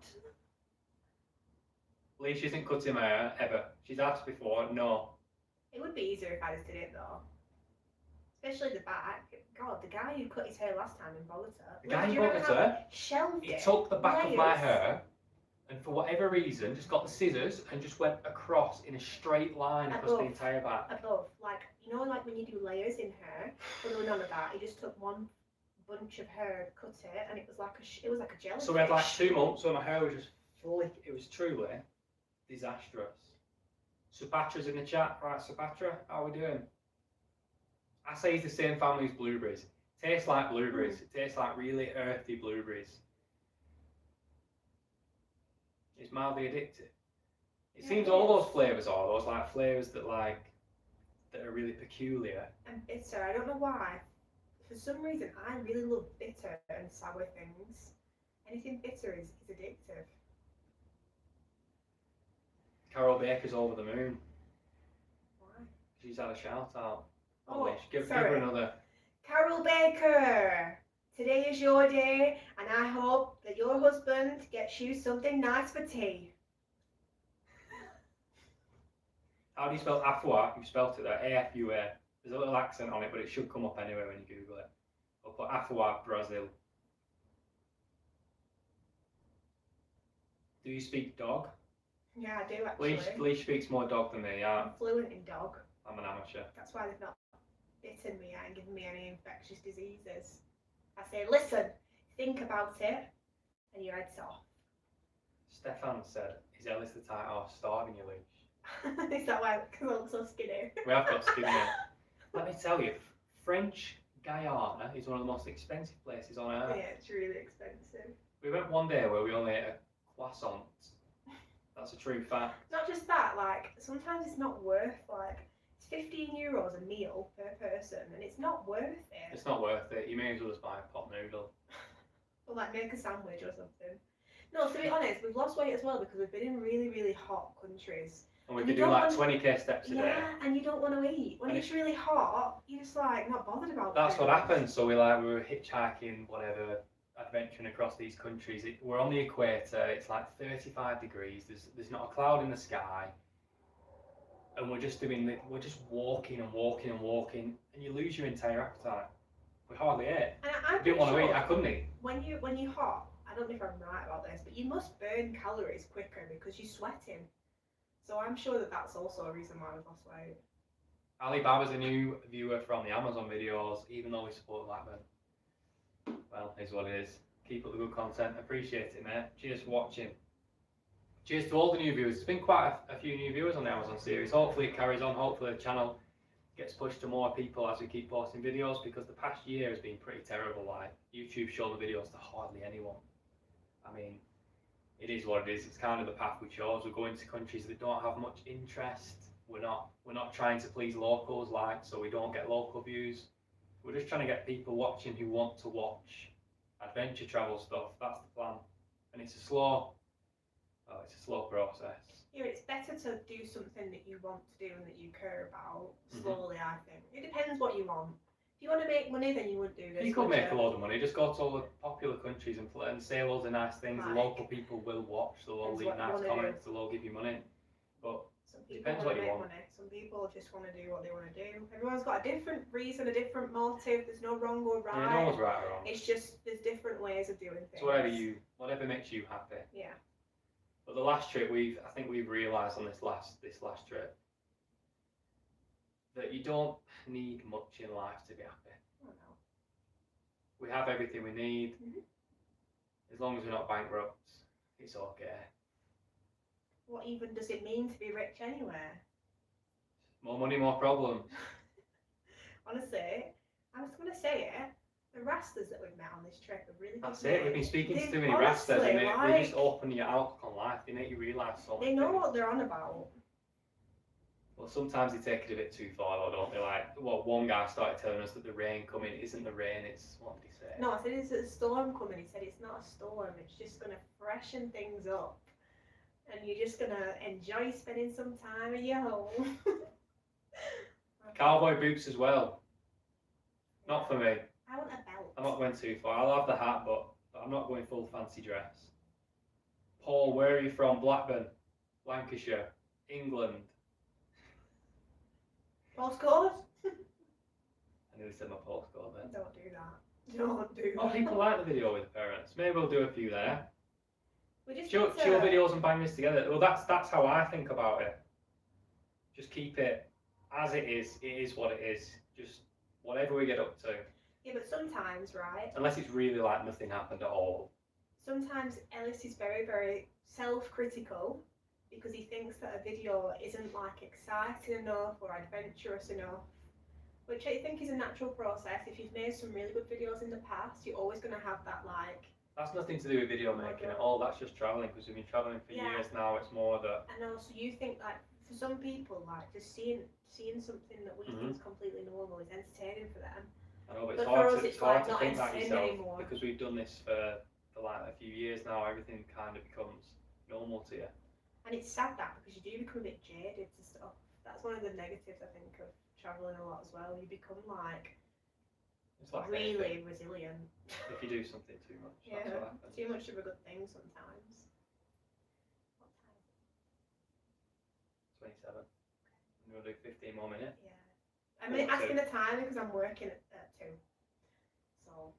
Leash isn't cutting my hair ever. She's asked before. No. It would be easier if I just did it though. Especially the back. God, the guy who cut his hair last time in Bogota. The guy Do in you remember how Bogota, he shelved he it? took the back of my Layers hair and for whatever reason just got the scissors and just went across in a straight line across the entire back. Above. Like, you know, like when you do layers in hair, but no, none of that. He just took one bunch of hair, cut it, and it was like a jellyfish. So we had like 2 months where my hair was just flick. It was truly disastrous. Subatra's in the chat. Right, Subatra, how are we doing? I say it's the same family as blueberries. Tastes like blueberries. It tastes like really earthy blueberries. It's mildly addictive. It seems all those flavours are those like flavours that are really peculiar. And bitter. I don't know why. For some reason, I really love bitter and sour things. Anything bitter is addictive. Carol Baker's over the moon. Why? She's had a shout out. Oh, give sorry. her another. Carol Baker, today is your day, and I hope that your husband gets you something nice for tea. How do you spell Afua? You spelled it there, A-F-U-A. There's a little accent on it, but it should come up anyway when you Google it. I'll put Afua, Brazil. Do you speak dog? Yeah, I do actually. Leash speaks more dog than me, yeah. I'm fluent in dog. I'm an amateur. That's why they've not bitten me and given me any infectious diseases. I say, listen, think about it, and your head's off. Stefan said, is Ellis the tight arse starving you, Leash? Is that why? Because I look so skinny. We have got skinny. Let me tell you, French Guyana is one of the most expensive places on earth. Yeah, it's really expensive. We went one day where we only ate a croissant. That's a true fact. Not just that, like, sometimes it's not worth, like, it's €15 a meal per person, and it's not worth it. It's not worth it. You may as well just buy a pot noodle. Or, like, make a sandwich or something. No, to be honest, we've lost weight as well because we've been in really, really hot countries. And we could do like 20k steps a day. Yeah, and you don't want to eat. When it's really hot, you're just, like, not bothered about That's food. what happened. So we were hitchhiking, whatever, adventuring across these countries. We're on the equator. It's like 35 degrees. There's not a cloud in the sky, and we're just walking and walking and walking, and you lose your entire appetite. We hardly ate. And I didn't want to eat. I couldn't eat. When you're hot, I don't know if I'm right about this, but you must burn calories quicker because you're sweating. So I'm sure that that's also a reason why we've lost weight. Alibaba's a new viewer from the Amazon videos, even though we support Blackburn. Well, here's what it is. Keep up the good content. Appreciate it, mate. Cheers for watching. Cheers to all the new viewers. There's been quite a few new viewers on the Amazon series. Hopefully it carries on. Hopefully the channel gets pushed to more people as we keep posting videos, because the past year has been pretty terrible. Like, YouTube showed the videos to hardly anyone. I mean, it is what it is. It's kind of the path we chose. We're going to countries that don't have much interest. We're not trying to please locals, so we don't get local views. We're just trying to get people watching who want to watch adventure travel stuff. That's the plan, and it's a slow process. Yeah, it's better to do something that you want to do and that you care about slowly. I think it depends what you want. If you want to make money, then you would do this. You could make a load of money. Just go to all the popular countries and say loads of nice things. Right. The local people will watch. They'll all leave nice comments. They'll all give you money. But some people depends what you want. money. Some people just want to do what they want to do. Everyone's got a different reason, a different motive. There's no wrong or right. Yeah, no one's right or wrong. It's just there's different ways of doing things. So whatever makes you happy. Yeah. But the last trip, I think we've realised on this last trip that you don't need much in life to be happy. Oh, no. We have everything we need. As long as we're not bankrupt, it's okay. What even does it mean to be rich anyway? More money, more problems. Honestly, I was going to say it. The rastas that we've met on this trip are really good. That's it. We've been speaking to too many honestly, rastas, and they just open your outlook on life. They make you realise so much. They know what they're on about. Well, sometimes they take it a bit too far, though, don't they? Like, one guy started telling us that the rain coming isn't the rain, it's, what did he say? No, I said it's a storm coming. He said it's not a storm, it's just going to freshen things up. and you're just gonna enjoy spending some time at your home. Cowboy boots as well. Not for me. I want a belt. I'm not going too far. I'll have the hat, but I'm not going full fancy dress. Paul, where are you from? Blackburn, Lancashire, England. Postcode? I nearly said my postcode then. Don't do that. Don't do that. Oh, people like the video with the parents. Maybe we'll do a few there. We just Chill need to- videos and bangers together. Well, that's how I think about it. Just keep it as it is. It is what it is. Just whatever we get up to. Yeah, but sometimes, right? Unless it's really like nothing happened at all. Sometimes Ellis is very, very self-critical because he thinks that a video isn't like exciting enough or adventurous enough, which I think is a natural process. If you've made some really good videos in the past, you're always going to have that like. That's nothing to do with video making at all. That's just traveling, because we've been traveling for years now. It's more that. I know. So you think like for some people, like just seeing something that we think is completely normal is entertaining for them. I know, but But it's for hard us, to it's think that like yourself, anymore. because we've done this for like a few years now. Everything kind of becomes normal to you. And it's sad that because you do become a bit jaded to stuff. That's one of the negatives I think of traveling a lot as well. You become like It's like really anything. resilient. If you do something too much, that's what happens. Too much of a good thing sometimes. What time is it? 27. I'm going to do 15 more minutes. Yeah. I'm asking the time because I'm working at 2. So.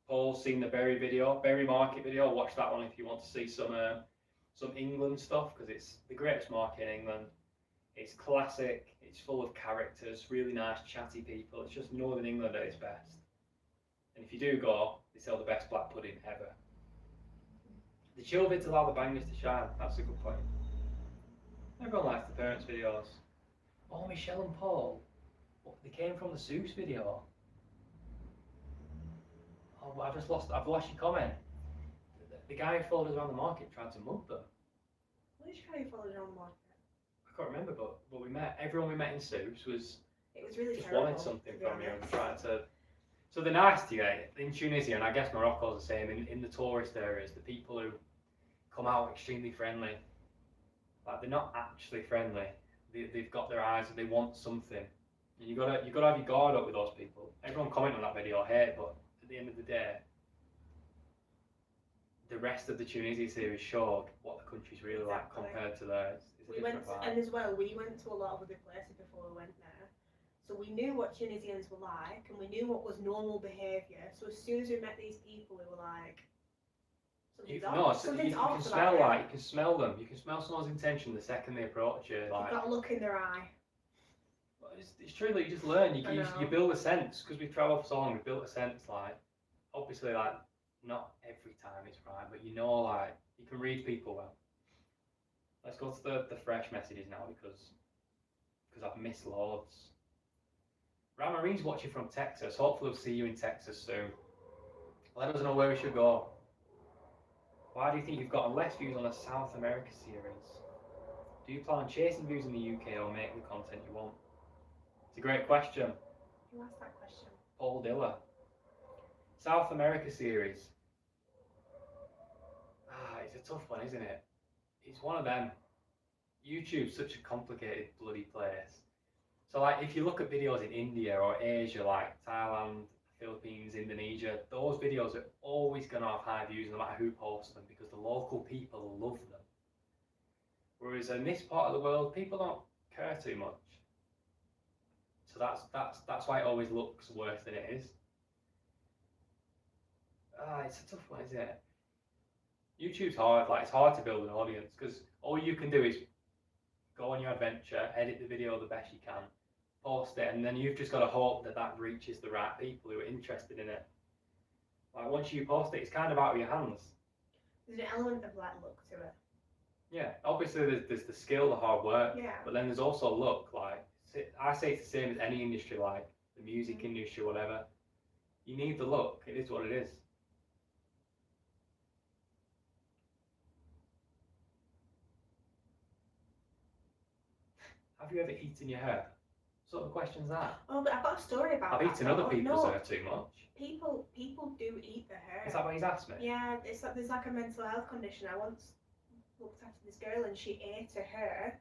Paul's seen the Berry video, Berry Market video. Watch that one if you want to see some England stuff, because it's the greatest market in England. It's classic. It's full of characters, really nice, chatty people. It's just Northern England at its best. And if you do go, they sell the best black pudding ever. The chill bits allow the bangers to shine. That's a good point. Everyone likes the parents' videos. Oh, Michelle and Paul. They came from the Seuss video. Oh, I've lost your comment. The guy who followed us around the market tried to mug them. Which guy you followed on the market? I can't remember, but we met. Everyone we met in Seuss was. It was really just terrible, wanted something to be from you and honest. trying to. So they're nice to you in Tunisia, and I guess Morocco's the same. In the tourist areas, the people who come out extremely friendly. Like they're not actually friendly. They've got their eyes and they want something. And you gotta have your guard up with those people. Everyone comment on that video, hate, but at the end of the day, the rest of the Tunisia series showed what the country's really like compared to theirs. We went, and as well, we went to a lot of other places before we went there. So we knew what Tunisians were like, and we knew what was normal behaviour. So as soon as we met these people, we were like, you can smell like you can smell them. You can smell someone's intention the second they approach you. Like, you've got a look in their eye. It's true that you just learn. You build a sense, because we've travelled for so long. We've built a sense. Like, obviously, like not every time it's right, but you know, like you can read people well. Let's go to the fresh messages now, because I've missed loads. Ramarine's watching from Texas. Hopefully we'll see you in Texas soon. Let us know where we should go. Why do you think you've gotten less views on a South America series? Do you plan on chasing views in the UK or make the content you want? It's a great question. Who asked that question? Paul Diller. South America series. It's a tough one, isn't it? It's one of them. YouTube's such a complicated bloody place. So like if you look at videos in India or Asia, like Thailand, Philippines, Indonesia, those videos are always going to have high views no matter who posts them, because the local people love them. Whereas in this part of the world, people don't care too much. So that's why it always looks worse than it is. It's a tough one, isn't it? YouTube's hard. Like, it's hard to build an audience, because all you can do is go on your adventure, edit the video the best you can, post it, and then you've just got to hope that that reaches the right people who are interested in it. Like, once you post it, it's kind of out of your hands. There's an element of like luck to it. Yeah, obviously there's the skill, the hard work, Yeah. but then there's also luck. Like, I say it's the same as any industry, like the music industry, whatever. You need the luck. It is what it is. Have you ever eaten your hair? What sort of question's that? Oh, but I've got a story about I've that. eaten other people's No, hair too much. people do eat their hair. Is that what he's asked me? Yeah, it's like there's like a mental health condition. I once looked after this girl, and she ate her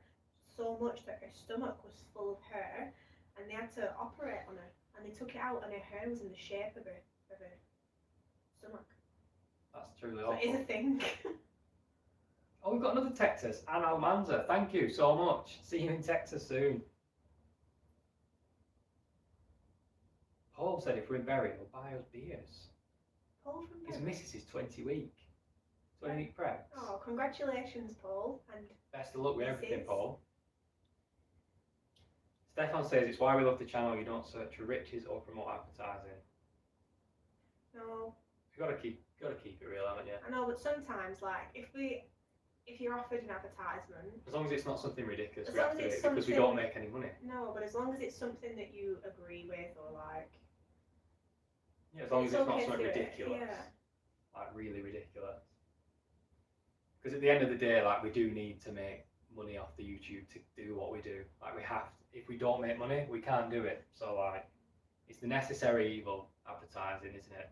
so much that her stomach was full of her, and they had to operate on her, and they took it out, and her hair was in the shape of her stomach. That's truly So it is awful. a thing. Oh, we've got another Texas, Ann Almanza. Thank you so much. See you in Texas soon. Paul said if we're in Bury, he'll buy us beers. Paul from His Bury. missus is 20-week. 20-week pregs. Oh, congratulations, Paul, and Best of luck with everything, missus. Paul. Stefan says it's why we love the channel. You don't search for riches or promote advertising. No, You gotta keep it real, haven't you? I know, but sometimes, like, if you're offered an advertisement, As long as it's not something ridiculous, As we have long to as do it it's because we something- don't make any money. no, but as long as it's something that you agree with, or like, Yeah, as long as it's not okay something to do it, ridiculous, yeah. like really ridiculous. Because at the end of the day, like we do need to make money off the YouTube to do what we do. Like we have to, if we don't make money, we can't do it. So like, it's the necessary evil, advertising, isn't it?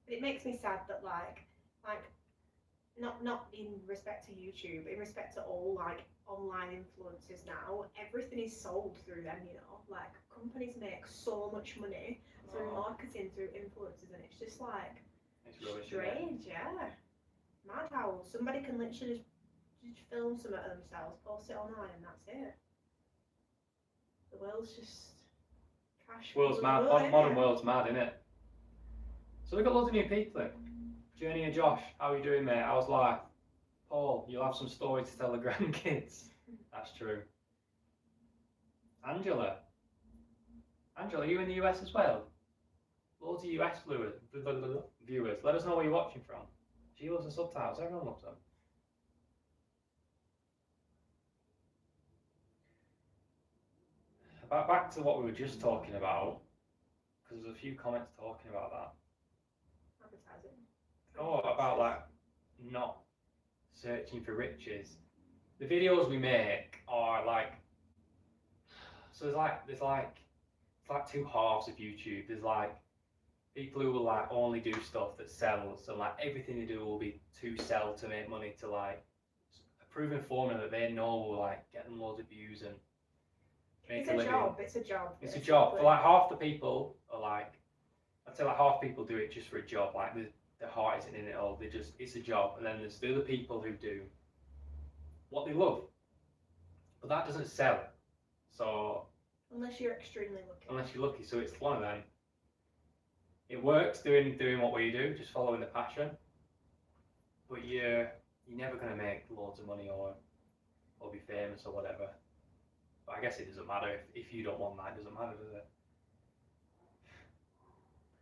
But it makes me sad that like not in respect to YouTube, in respect to all like online influencers now, everything is sold through them, you know. Like companies make so much money through Oh, marketing, through influencers, and it's just like it's rubbish. Isn't it? strange, yeah. Mad how somebody can literally just film some of themselves, post it online, and that's it. The world's just cash. World's mad. Modern world's mad, isn't it? So we've got loads of new people in. Jenny and Josh, how are you doing, mate? How's life? Paul, you'll have some stories to tell the grandkids. That's true. Angela, are you in the US as well? Loads of US viewers. Let us know where you're watching from. She loves the subtitles. Everyone loves them. Back to what we were just talking about, because there's a few comments talking about that. Advertising. Oh, about like not searching for riches. The videos we make are like, so it's like two halves of YouTube. There's like people who will like only do stuff that sells, so like everything they do will be to sell, to make money, to like a proven formula that they know will like get them loads of views and make a living. It's a job. It's a job. For like half the people are like, I'd say like half people do it just for a job. Like their heart isn't in it all. It's a job. And then there's the other people who do what they love, but that doesn't sell. So unless you're extremely lucky. unless you're lucky, so it's one of them. It works doing what we do, just following the passion. But you're never gonna make loads of money or be famous or whatever. But I guess it doesn't matter if you don't want that. It doesn't matter, does it?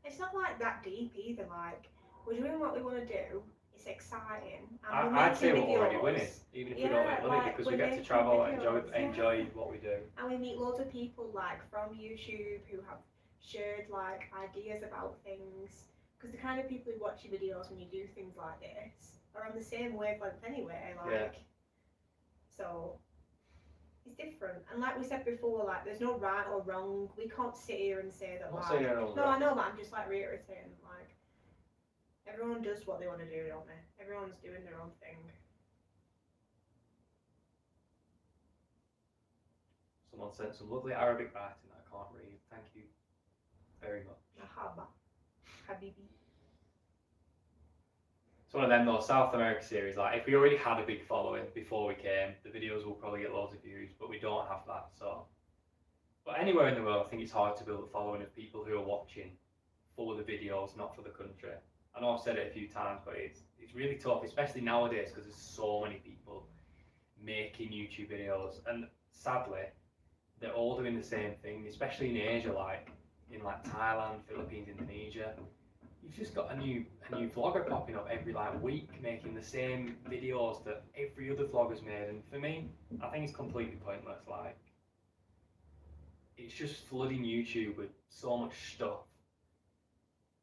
It's not like that deep either. Like we're doing what we want to do. It's exciting. And I'd say we're making already videos, winning, even if we don't Yeah, make money, like, because we we're get to making travel and videos, enjoy yeah. what we do. And we meet loads of people like from YouTube who have shared like ideas about things. Because the kind of people who watch your videos when you do things like this are on the same wavelength anyway. Like, Yeah. So it's different. And like we said before, like there's no right or wrong. We can't sit here and say that. I'm not Like, saying you're wrong, no, though. I know, but I'm just like reiterating. Like everyone does what they want to do, don't they? Everyone's doing their own thing. Someone sent some lovely Arabic writing that I can't read. Thank you very much. Mahaba, Habibi. It's one of them though, South America series. Like if we already had a big following before we came, the videos will probably get loads of views, but we don't have that. So, but anywhere in the world, I think it's hard to build a following of people who are watching for the videos, not for the country. I know I've said it a few times, but it's really tough, especially nowadays, because there's so many people making YouTube videos, and sadly, they're all doing the same thing, especially in Asia, like in like Thailand, Philippines, Indonesia. You've just got a new vlogger popping up every like week, making the same videos that every other vlogger's made, and for me, I think it's completely pointless. Like, it's just flooding YouTube with so much stuff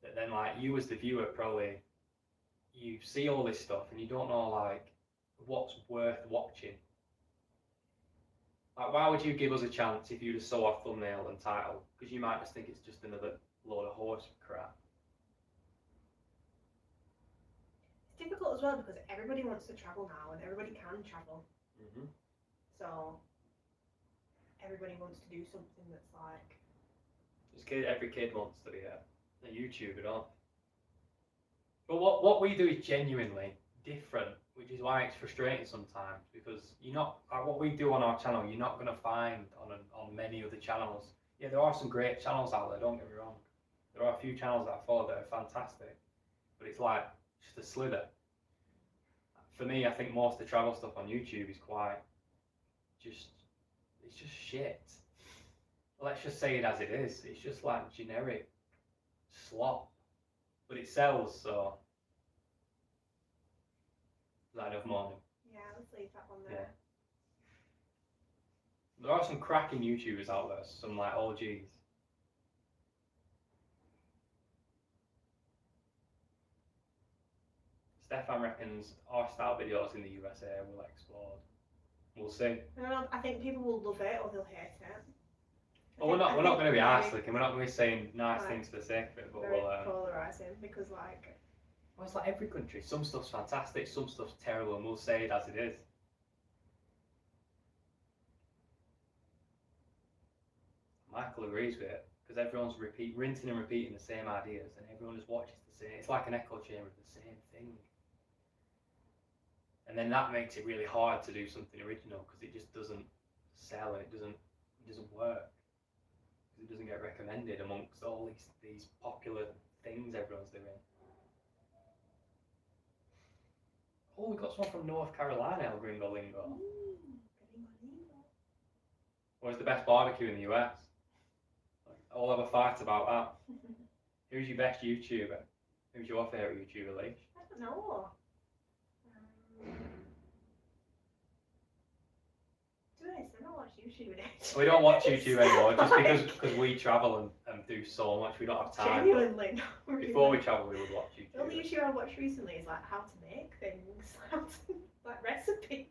that then like you as the viewer probably you see all this stuff and you don't know like what's worth watching. Like, why would you give us a chance if you just saw our thumbnail and title? Because you might just think it's just another load of horse crap. It's difficult as well because everybody wants to travel now and everybody can travel. Mhm. So everybody wants to do something that's like. Every kid wants to be a YouTuber, don't they? But what we do is genuinely different, which is why it's frustrating sometimes because you're not like what we do on our channel. You're not going to find on many other channels. Yeah, there are some great channels out there. Don't get me wrong. There are a few channels that I follow that are fantastic, but it's like just a slither. For me, I think most of the travel stuff on YouTube is quite just it's just shit. Let's just say it as it is. It's just like generic slop, but it sells. So is that enough morning? Yeah, let's leave that one Yeah. there. There are some cracking YouTubers out there. Some like OGs. Stefan reckons our style videos in the USA will explode. We'll see. I think people will love it or they'll hate it. Well, we're not going to be arse and we're not going to be saying nice things for the sake of it, but very we'll. polarizing because like. Well, it's like every country. Some stuff's fantastic, some stuff's terrible, and we'll say it as it is. Michael agrees with it because everyone's rinsing and repeating the same ideas, and everyone just watches the same. It's like an echo chamber of the same thing. And then that makes it really hard to do something original because it just doesn't sell and it doesn't work because it doesn't get recommended amongst all these popular things everyone's doing. Oh, we got someone from North Carolina, El Gringo Lingo. Where's the best barbecue in the US? I'll have a fight about that. Who's your best YouTuber? Who's your favourite YouTuber, Leash? I don't know. I don't watch YouTube anymore. We don't watch YouTube anymore just because we travel and do so much. We don't have time. Genuinely, Before we travel, we would watch YouTube. The only YouTube I watched recently is like how to make things, like recipes.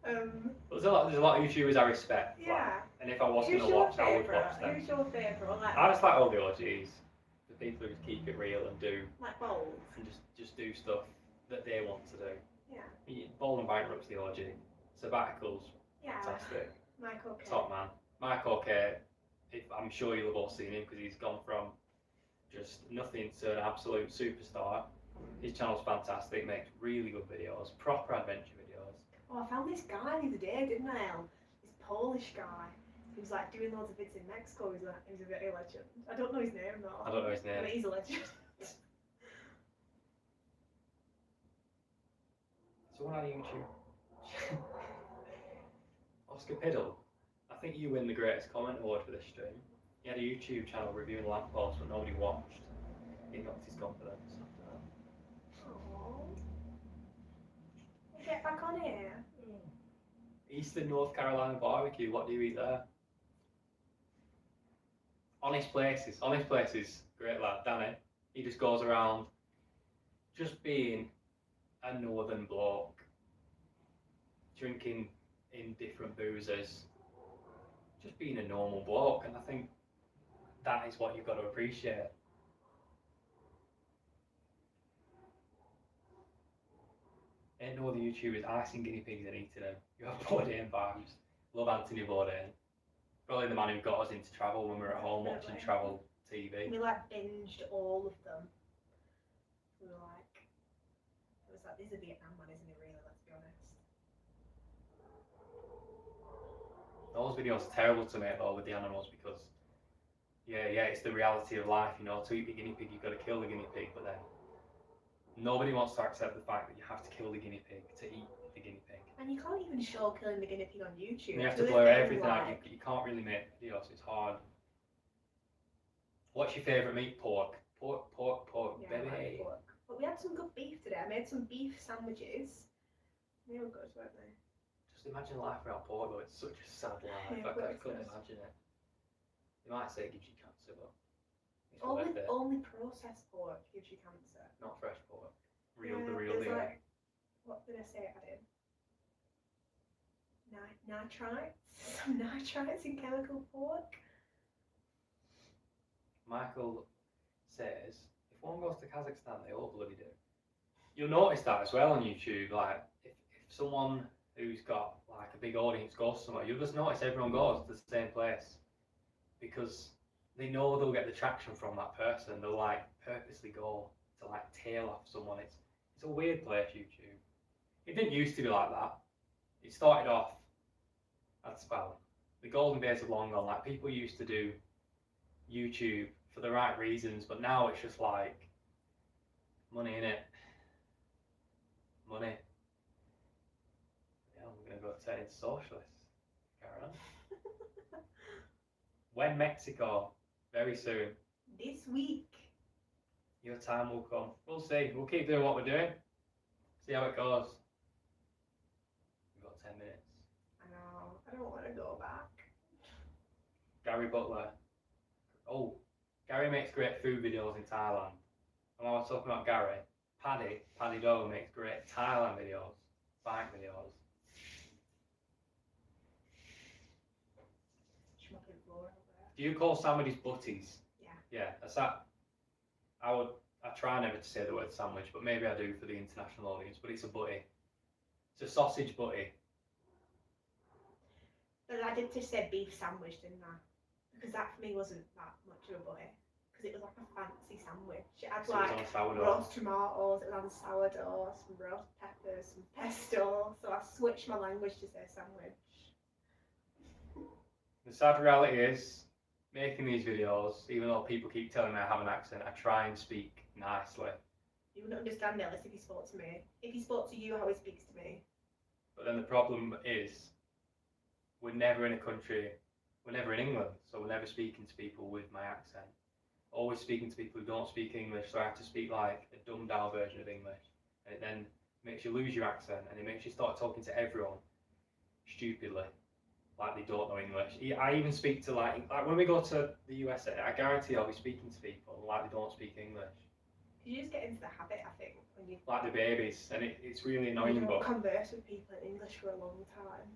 There's a lot of YouTubers I respect. Yeah. Like, and if I was going to watch, I would watch them. Who's your favourite? Like, I just like all the OGs. The people who just keep it real and do. Like Bold. And just do stuff that they want to do. Yeah. Bold and Bankrupt's the OG. Sabbaticals. Yeah. Fantastic. Michael K. Top man. Michael K. I'm sure you'll have all seen him because he's gone from just nothing to an absolute superstar. His channel's fantastic, makes really good videos, proper adventure videos. Oh, I found this guy the other day, didn't I, El? This Polish guy. He was like doing loads of vids in Mexico. He's a very legend. I don't know his name though. I don't know his name. But he's a legend. Someone on YouTube. Oscar Piddle. I think you win the greatest comment award for this stream. He had a YouTube channel reviewing lampposts, but nobody watched. He knocked his confidence after that. Aww. Get back on here. Eastern North Carolina barbecue. What do you eat there? Honest Places. Honest Places. Great lad, Danny. He just goes around just being a northern bloke, drinking in different boozers, just being a normal bloke, and I think that is what you've got to appreciate. Ain't no other YouTubers icing guinea pigs and eating them. You have Bourdain vibes. Love Anthony Bourdain. Probably the man who got us into travel when we were at home watching travel TV. We like binged all of them. We were like, it was like, this is a Vietnam man, isn't it really, let's be honest. Those videos are terrible to make though with the animals because yeah, it's the reality of life, you know, to eat the guinea pig you've got to kill the guinea pig, but then nobody wants to accept the fact that you have to kill the guinea pig to eat the guinea pig. And you can't even show killing the guinea pig on YouTube. You have to blur everything out, you can't really make videos, it's hard. What's your favourite meat? Pork. Pork, Yeah, baby. I like pork. But we had some good beef today. I made some beef sandwiches. They were good, weren't they? Just imagine life without pork though, it's such a sad life. Yeah, I couldn't imagine it. You might say it gives you cancer, but it's Only, worth it. only processed pork gives you cancer. Not fresh pork. The Yeah, real there's deal. like, what did I say it had in? Nitrites? Some nitrites in chemical pork? Michael says, if one goes to Kazakhstan, they all bloody do. You'll notice that as well on YouTube. Like, if someone who's got like a big audience goes somewhere, you'll just notice everyone goes to the same place because they know they'll get the traction from that person. They'll like purposely go to like tail off someone. It's a weird place, YouTube. It didn't used to be like that. It started off, that's well, the golden days are long gone. Like, people used to do YouTube for the right reasons, but now it's just like money in it. Money. Yeah, I'm gonna go turn into socialist. Carry on. When Mexico? Very soon. This week. Your time will come. We'll see. We'll keep doing what we're doing. See how it goes. We've got 10 minutes. I know. I don't want to go back. Gary Butler. Oh, Gary makes great food videos in Thailand. And while I was talking about Gary, Paddy Doe makes great Thailand videos, bike videos. Schmucking floor over there. Do you call sandwiches butties? Yeah. Yeah, that's that. I try never to say the word sandwich, but maybe I do for the international audience, but it's a butty. It's a sausage butty. But I did just say beef sandwich, didn't I? Because that for me wasn't that much of a butty. Because it was like a fancy sandwich. It had So it was like on sourdough. roast tomatoes, it was on sourdough, some roast peppers, some pesto. So I switched my language to say sandwich. The sad reality is, making these videos, even though people keep telling me I have an accent, I try and speak nicely. You wouldn't understand Ellis if he spoke to me. If he spoke to you, how he speaks to me. But then the problem is, we're never in a country, we're never in England, so we're never speaking to people with my accent. Always speaking to people who don't speak English, so I have to speak like a dumbed down version of English. And it then makes you lose your accent, and it makes you start talking to everyone stupidly, like they don't know English. I even speak to like when we go to the USA, I guarantee I'll be speaking to people like they don't speak English. You just get into the habit, I think, when you Like the babies, and it's really annoying. you don't But converse with people in English for a long time.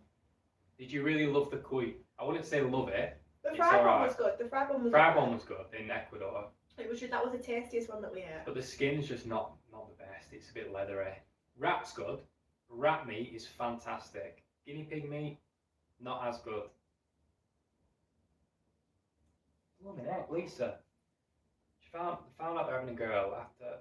did you really love the cuy? I wouldn't say love it. The It's fried one alright. was good. The fried one was Fried good. one was good in Ecuador, It was just, that was the tastiest one that we ate. but the skin's just not the best. It's a bit leathery. Rat's good. Rat meat is fantastic. Guinea pig meat, not as good. Blooming heck, Lisa. She found out they're having a girl after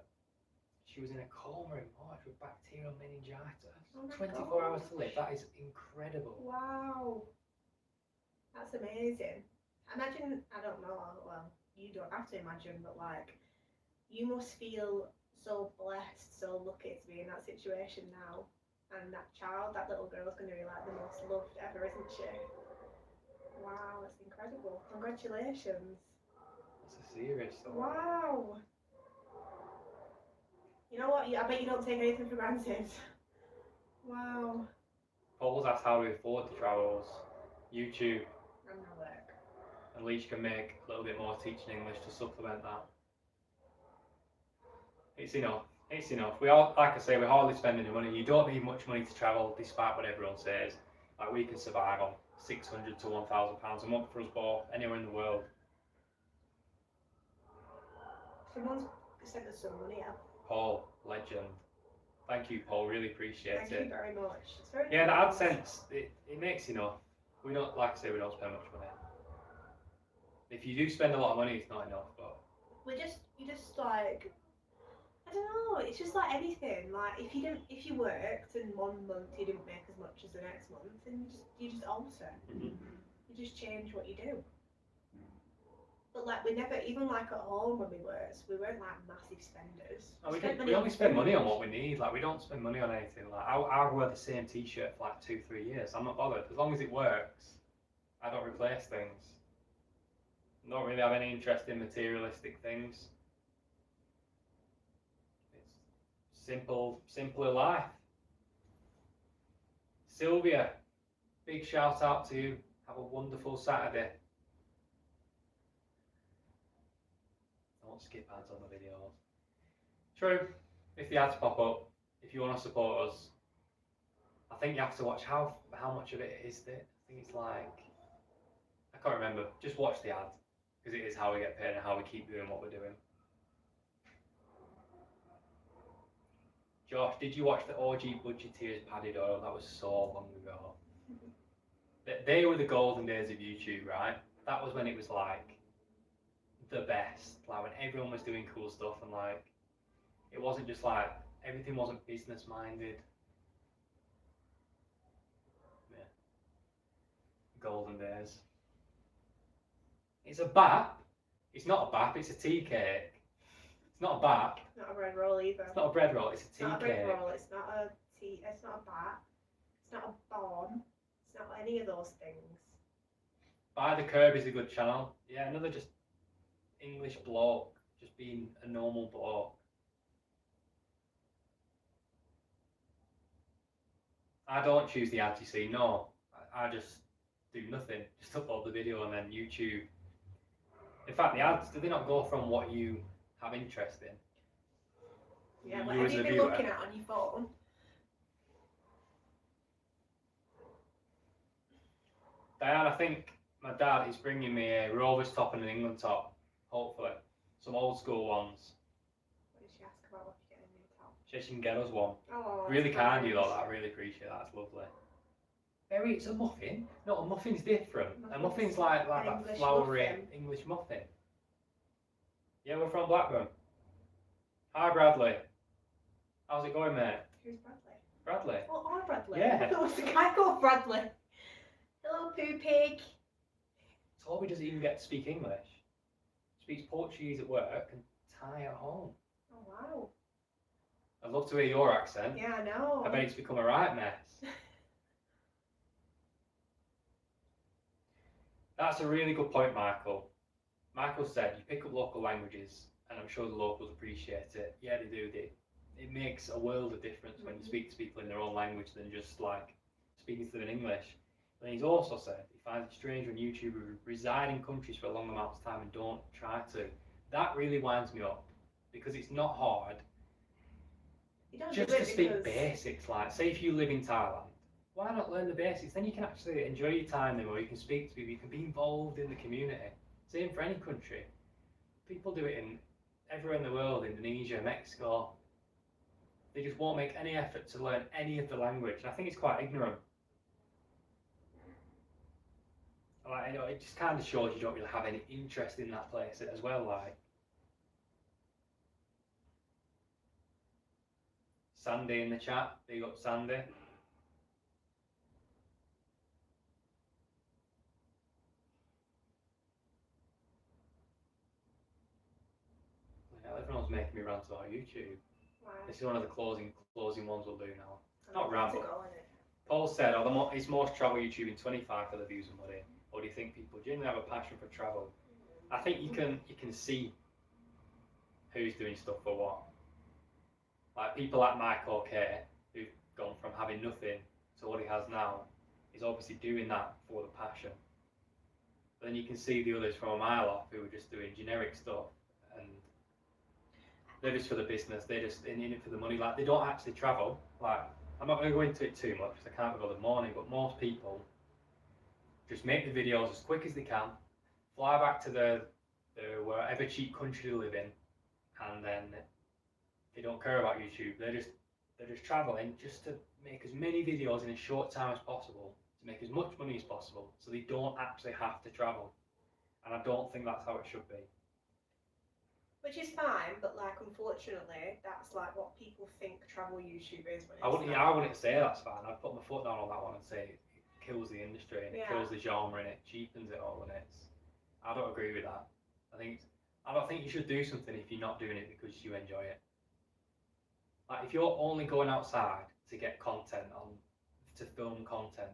she was in a coma in March with bacterial meningitis. Oh my 24 hours gosh. to live. That is incredible. Wow. That's amazing. Imagine, I don't know, well, you don't have to imagine, but like, you must feel so blessed, so lucky to be in that situation now. And that child, that little girl, is going to be like the most loved ever, isn't she? Wow, that's incredible. Congratulations. That's a serious story. Wow. You know what? I bet you don't take anything for granted. Wow. Paul's asked how we afford the travels. YouTube. And my work. At least you can make a little bit more teaching English to supplement that. It's enough. It's enough. We all, like I say, we're hardly spending any money. You don't need much money to travel, despite what everyone says. Like, we can survive on £600 to £1,000 a month for us both, anywhere in the world. Someone's sent us some money out. Paul, legend. Thank you, Paul. Really appreciate Thank it. you very much. It's very Yeah, the nice. AdSense, it makes enough. We don't, like I say, we don't spend much money. If you do spend a lot of money, it's not enough, but You just like, I don't know, it's just like anything. Like, if you worked and 1 month you didn't make as much as the next month, then you just alter. You just change what you do. But like, we never, even like at home when we weren't like massive spenders. no, Spent we only spend food. money on what we need. Like, we don't spend money on anything. Like, I wear the same t-shirt for like 2-3 years. I'm not bothered. As long as it works, I don't replace things. I don't really have any interest in materialistic things. It's simpler life. Sylvia, big shout out to you. Have a wonderful Saturday. Don't skip ads on the videos. True, if the ads pop up, if you want to support us, I think you have to watch how much of it is it. I think it's like, I can't remember. Just watch the ad, because it is how we get paid and how we keep doing what we're doing. Josh, did you watch the OG Budgeteers Paddy Doyle? That was so long ago. They were the golden days of YouTube, right? That was when it was like the best. Like when everyone was doing cool stuff and like it wasn't just like everything wasn't business minded. Yeah. Golden days. It's a bap. It's not a bap, it's a tea cake. It's not a bap. Not a bread roll either. It's not a bread roll, it's a tea Not a cake. bread roll, it's not a tea, it's not a bat, it's not a bomb, it's not any of those things. By the Curb is a good channel. Yeah, another just English bloke, just being a normal bloke. I don't choose the ads, you see, no. I just do nothing, just upload the video and then YouTube. In fact, the ads, do they not go from what you have interest in? Yeah, You what have as you a been viewer. looking at on your phone? Diane, I think my dad is bringing me a Rovers top and an England top, hopefully. Some old school ones. What did she ask about what you get a new top? She said she can get us one. Oh, that's Really kind of you, nice. though. I really appreciate that. It's lovely. Very, it's a muffin. No, a muffin's different. A muffin's like that English flowery muffin. English muffin. Yeah, we're from Blackburn. Hi, Bradley. How's it going, mate? Who's Bradley? Bradley. Oh, hi Bradley. Yeah. There was a guy called Bradley. Hello, poo pig. Toby doesn't even get to speak English. Speaks Portuguese at work and Thai at home. Oh, wow. I'd love to hear your accent. Yeah, I know. I bet it's become a right mess. That's a really good point, Michael. Michael said you pick up local languages, and I'm sure the locals appreciate it. Yeah, they do. It makes a world of difference when you speak to people in their own language than just like speaking to them in English. But he's also said he finds it strange when YouTubers reside in countries for a long amount of time and don't try to. That really winds me up because it's not hard You don't just do it to speak because- basics. Like, say if you live in Thailand, why not learn the basics? Then you can actually enjoy your time there, or you can speak to people, you can be involved in the community. Same for any country. People do it in everywhere in the world, Indonesia, Mexico. They just won't make any effort to learn any of the language. And I think it's quite ignorant. Like, you know, it just kind of shows you don't really have any interest in that place as well. Like, Sandy in the chat, big up Sandy. Yeah, everyone's making me rant about YouTube. Wow. This is one of the closing ones we'll do now. I'm Not about to ramble. go, innit? Paul said, is most travel YouTubing 25 for the views and money, or do you think people genuinely have a passion for travel? I think you can see who's doing stuff for what. Like people like Mike O'Kay, who've gone from having nothing to what he has now, is obviously doing that for the passion. But then you can see the others from a mile off who are just doing generic stuff, and they're just for the business. They're just in it for the money. Like they don't actually travel. Like I'm not going to go into it too much because I can't go the morning. But most people just make the videos as quick as they can, fly back to the wherever cheap country they live in, and then they don't care about YouTube. They're just traveling just to make as many videos in a short time as possible to make as much money as possible, so they don't actually have to travel. And I don't think that's how it should be. Which is fine, but like unfortunately, that's like what people think travel YouTube is. When it's I wouldn't not. say that's fine. I'd put my foot down on that one and say it kills the industry and it Yeah. kills the genre and it cheapens it all. And I don't agree with that. I don't think you should do something if you're not doing it because you enjoy it. Like if you're only going outside to get content to film content,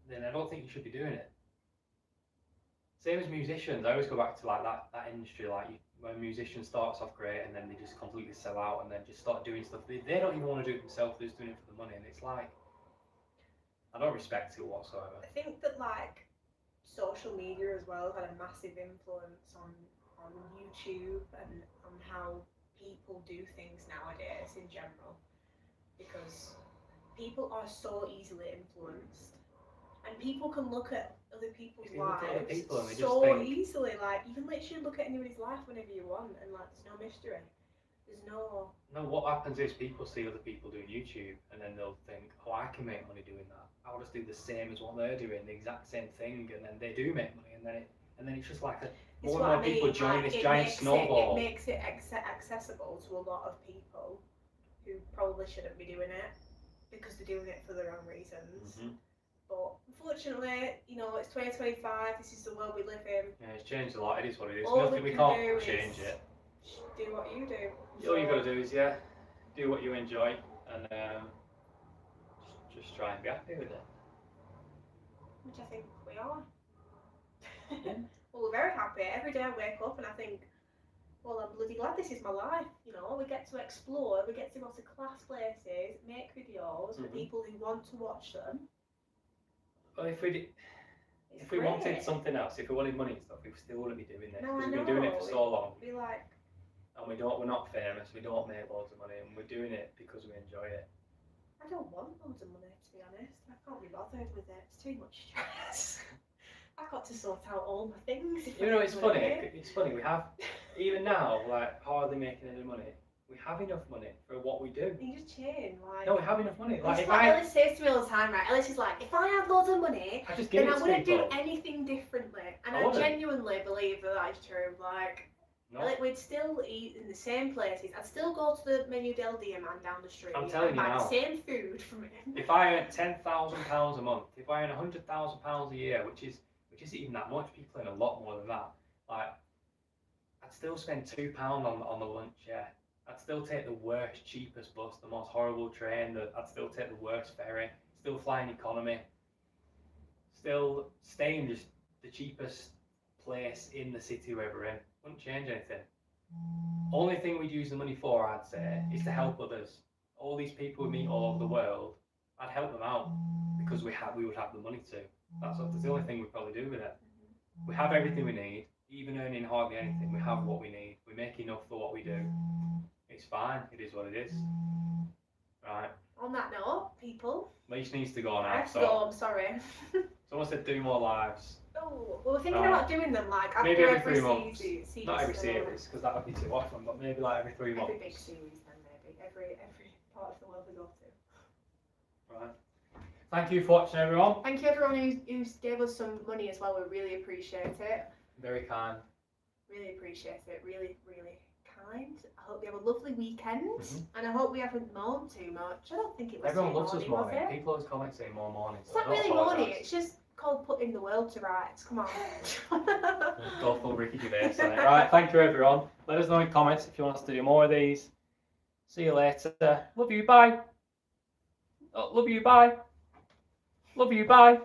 then I don't think you should be doing it. Same as musicians. I always go back to like that industry, like when a musician starts off great and then they just completely sell out and then just start doing stuff. They don't even want to do it themselves, they're just doing it for the money. And it's like, I don't respect it whatsoever. I think that like social media as well had a massive influence on YouTube and on how people do things nowadays in general, because people are so easily influenced and people can look at other people's You can look at other lives people and they just so think- easily. Like you can literally look at anybody's life whenever you want and like there's no mystery. There's no. No, what happens is people see other people doing YouTube and then they'll think, oh, I can make money doing that. I'll just do the same as what they're doing, the exact same thing, and then they do make money, and then it's just like more and more people join this giant snowball. It makes it accessible to a lot of people who probably shouldn't be doing it because they're doing it for the wrong reasons. But unfortunately, you know, it's 2025. This is the world we live in. Yeah, it's changed a lot. It is what it is. All Nothing we can't change it. Do what you do. All you got to do is do what you enjoy, and just try and be happy with it. Which I think we are. Well, we're very happy. Every day I wake up and I think, well, I'm bloody glad this is my life. You know, we get to explore, we get to go to class places, make videos for people who want to watch them. Well, if we wanted something else, if we wanted money and stuff, we still wouldn't be doing this. No, because we've been doing it for so long. Be like, and we're not famous. We don't make loads of money, and we're doing it because we enjoy it. I don't want loads of money, to be honest. I can't be bothered with it. It's too much stress. I've got to sort out all my things. You know, it's funny. It's funny. We have even now, like, hardly making any money. We have enough money for what we do. You just chain, like. No, we have enough money. Like, it's what Ellis says to me all the time, right? Ellis is like, if I had loads of money, then I wouldn't do anything differently. And I genuinely believe that is true. Like, we'd still eat in the same places. I'd still go to the Menu del Dia man down the street. I'm telling you buy now. the same food from him. If I earn £10,000 a month, if I earn £100,000 a year, which isn't even that much, people earn a lot more than that. Like, I'd still spend £2 on the lunch. Yeah. I'd still take the worst, cheapest bus, the most horrible train. I'd still take the worst ferry. Still fly in economy. Still stay in just the cheapest place in the city where we're in. Wouldn't change anything. Only thing we'd use the money for, I'd say, is to help others. All these people we meet all over the world, I'd help them out because we would have the money to. That's the only thing we'd probably do with it. We have everything we need. Even earning hardly anything, we have what we need. We make enough for what we do. It's fine. It is what it is. Right. On that note, people. Leash needs to go now. I have to go. I'm sorry. Someone said do more lives. Oh, well, we're thinking about doing them like after maybe every 3 months. Series, not every series, because that would be too often. But maybe like every 3 months. Every big series, then maybe every part of the world we go to. Right. Thank you for watching, everyone. Thank you, everyone who gave us some money as well. We really appreciate it. Very kind. Really appreciate it. Really, really kind. I hope you have a lovely weekend, and I hope we haven't moaned too much. I don't think it was. Everyone too loves us morning, moaning. People always comment saying more morning. It's not really morning. It's just called putting the world to rights. Come on. Go full Ricky Gervais. Right. Thank you, everyone. Let us know in comments if you want us to do more of these. See you later. Love you. Bye. Oh, love you. Bye. Love you. Bye.